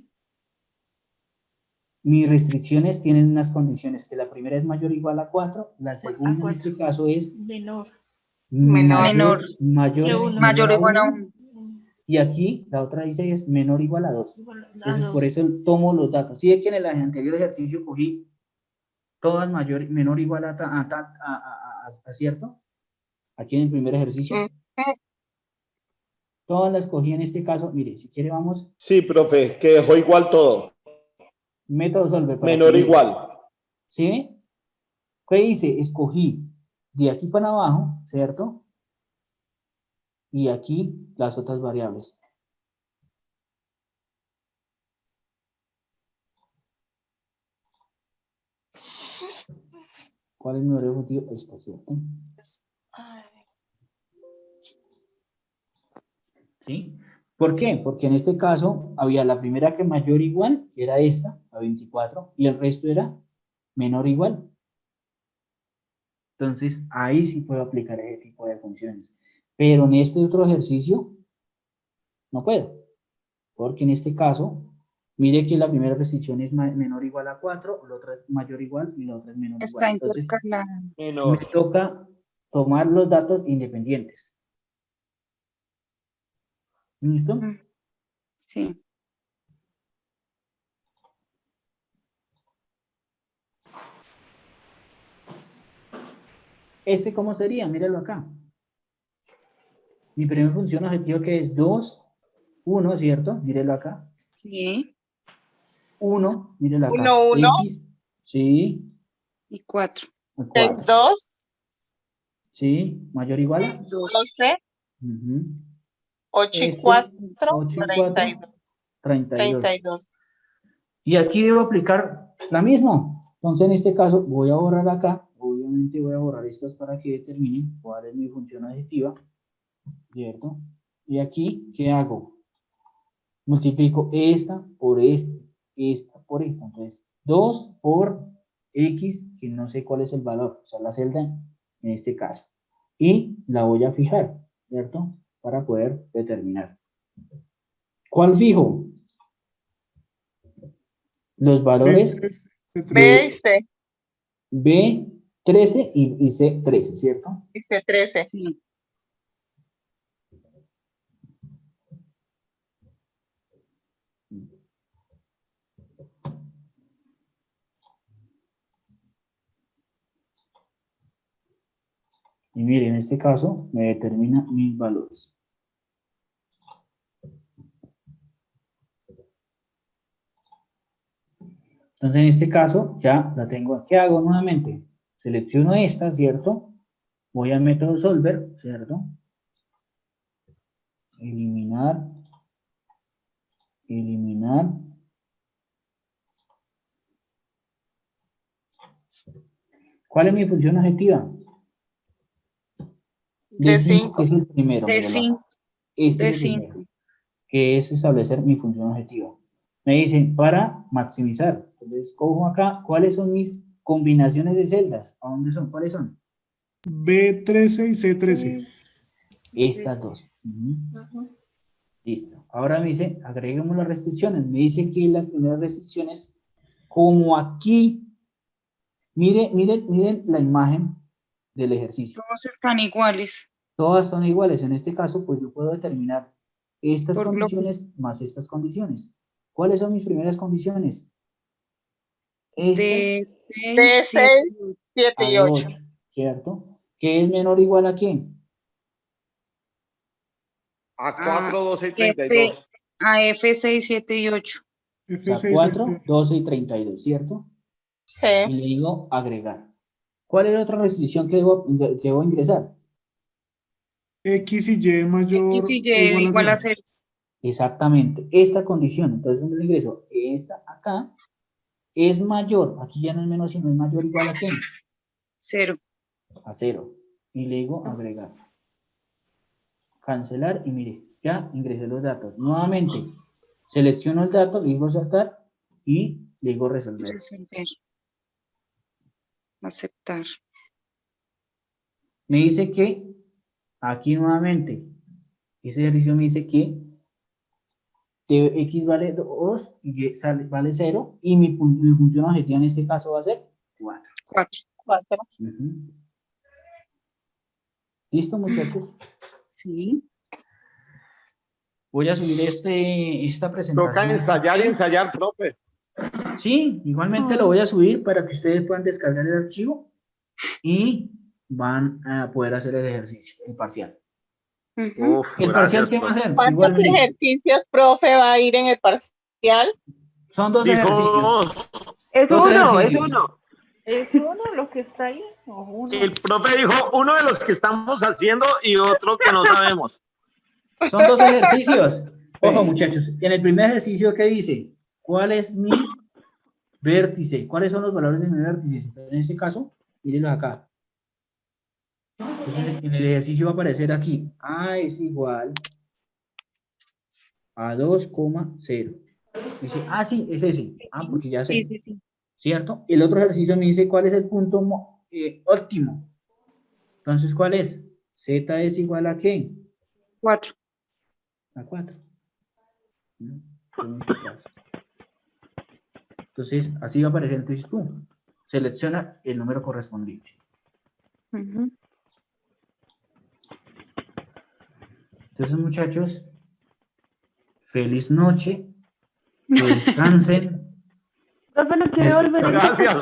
mis restricciones tienen unas condiciones, que la primera es mayor o igual a 4, la segunda en este caso es Menor. mayor o igual a 1. Y aquí la otra dice es menor o igual a 2. Entonces por eso tomo los datos. Sí, es que en el anterior ejercicio cogí todas menor o igual a cierto. Aquí en el primer ejercicio. Todas las cogí en este caso. Mire, si quiere vamos. Sí, profe, que dejó igual todo. Método solver. Menor igual. ¿Sí? ¿Qué hice? Escogí de aquí para abajo, ¿cierto? Y aquí las otras variables. ¿Cuál es mi variable objetivo? Esta, ¿cierto? ¿Sí? ¿Por qué? Porque en este caso había la primera que mayor o igual, que era esta, la 24, y el resto era menor o igual. Entonces, ahí sí puedo aplicar ese tipo de funciones. Pero en este otro ejercicio, no puedo. Porque en este caso, mire que la primera restricción es menor o igual a 4, la otra es mayor o igual y la otra es menor o igual. Entonces, me toca tomar los datos independientes. ¿Listo? Sí. ¿Cómo sería? Míralo acá. Mi primera función objetivo que es 2, 1, ¿cierto? Mírelo acá. Sí. 1, mírelo acá. 1, 1. Sí. Y 4. 2. Sí, mayor o igual a 12. 8 y 4, 32. Y aquí debo aplicar la misma. Entonces, en este caso, voy a borrar acá. Obviamente voy a borrar estas para que determinen cuál es mi función adjetiva. ¿Cierto? Y aquí, ¿qué hago? Multiplico esta por esta por esta. Entonces, 2 por X, que no sé cuál es el valor, o sea, la celda en este caso. Y la voy a fijar, ¿cierto? Para poder determinar. ¿Cuál fijo? Los valores B13 y C13, ¿cierto? Y C13. Sí. Y miren, en este caso me determina mis valores. Entonces, en este caso, ya la tengo. ¿Qué hago nuevamente? Selecciono esta, ¿cierto? Voy al método solver, ¿cierto? Eliminar. ¿Cuál es mi función objetiva? D5. Es el primero. D5. Este es el primero, que es establecer mi función objetiva. Me dicen, para maximizar. Entonces, cojo acá, ¿cuáles son mis combinaciones de celdas? ¿A dónde son? ¿Cuáles son? B13 y C13. Estas dos. Listo. Ahora me dice, agreguemos las restricciones. Me dice que las primeras restricciones, como aquí, miren la imagen del ejercicio. Todos están iguales. Todas son iguales. En este caso, pues yo puedo determinar estas condiciones más estas condiciones. ¿Cuáles son mis primeras condiciones? D6, 7 y 8. ¿cierto? ¿Qué es menor o igual a qué? A 4, 12 y F, 32. a F, 6, 7 y 8. O sea, 4, 12 y 32, ¿cierto? Sí. Y le digo agregar. ¿Cuál es la otra restricción que debo ingresar? X y Y mayor X y o Y igual a 0. Exactamente, esta condición. Entonces, ¿dónde le ingreso? Esta acá es mayor, aquí ya no es menos, sino es mayor o igual a qué? 0. A 0. Y le digo agregar. Cancelar y mire, ya ingresé los datos. Nuevamente, selecciono el dato, le digo saltar y le digo resolver. Resolver. Aceptar. Me dice que, aquí nuevamente, ese ejercicio me dice que X vale 2 y Y vale 0 y mi función objetiva en este caso va a ser 4. 4. ¿Listo, muchachos? Sí. Voy a subir esta Toca presentación. ensayar y ensayar, profe. Sí, igualmente lo voy a subir para que ustedes puedan descargar el archivo y van a poder hacer el ejercicio, el parcial. Uf, ¿El parcial gracias, qué va a profe. hacer? ¿Cuántos Igualmente. ejercicios, profe, va a ir en el parcial? Son 2 ejercicios. Es Dos uno, es ejercicios. uno. ¿Es uno lo que está ahí? ¿O uno? El profe dijo uno de los que estamos haciendo y otro que no sabemos. Son 2 ejercicios. Ojo, muchachos. En el primer ejercicio, ¿qué dice? ¿Cuál es mi vértice? ¿Cuáles son los valores de mi vértice? Entonces, en este caso, mírenlo acá. Entonces, en el ejercicio va a aparecer aquí. A es igual a 2,0. Dice, sí, es ese. Porque ya sé. Sí. ¿Cierto? El otro ejercicio me dice cuál es el punto óptimo. Entonces, ¿cuál es? Z es igual a ¿qué? 4. A 4. Entonces, así va a aparecer. Entonces, tú selecciona el número correspondiente. Entonces, muchachos, feliz noche. Que descansen. Profe, no quiere volver a Gracias.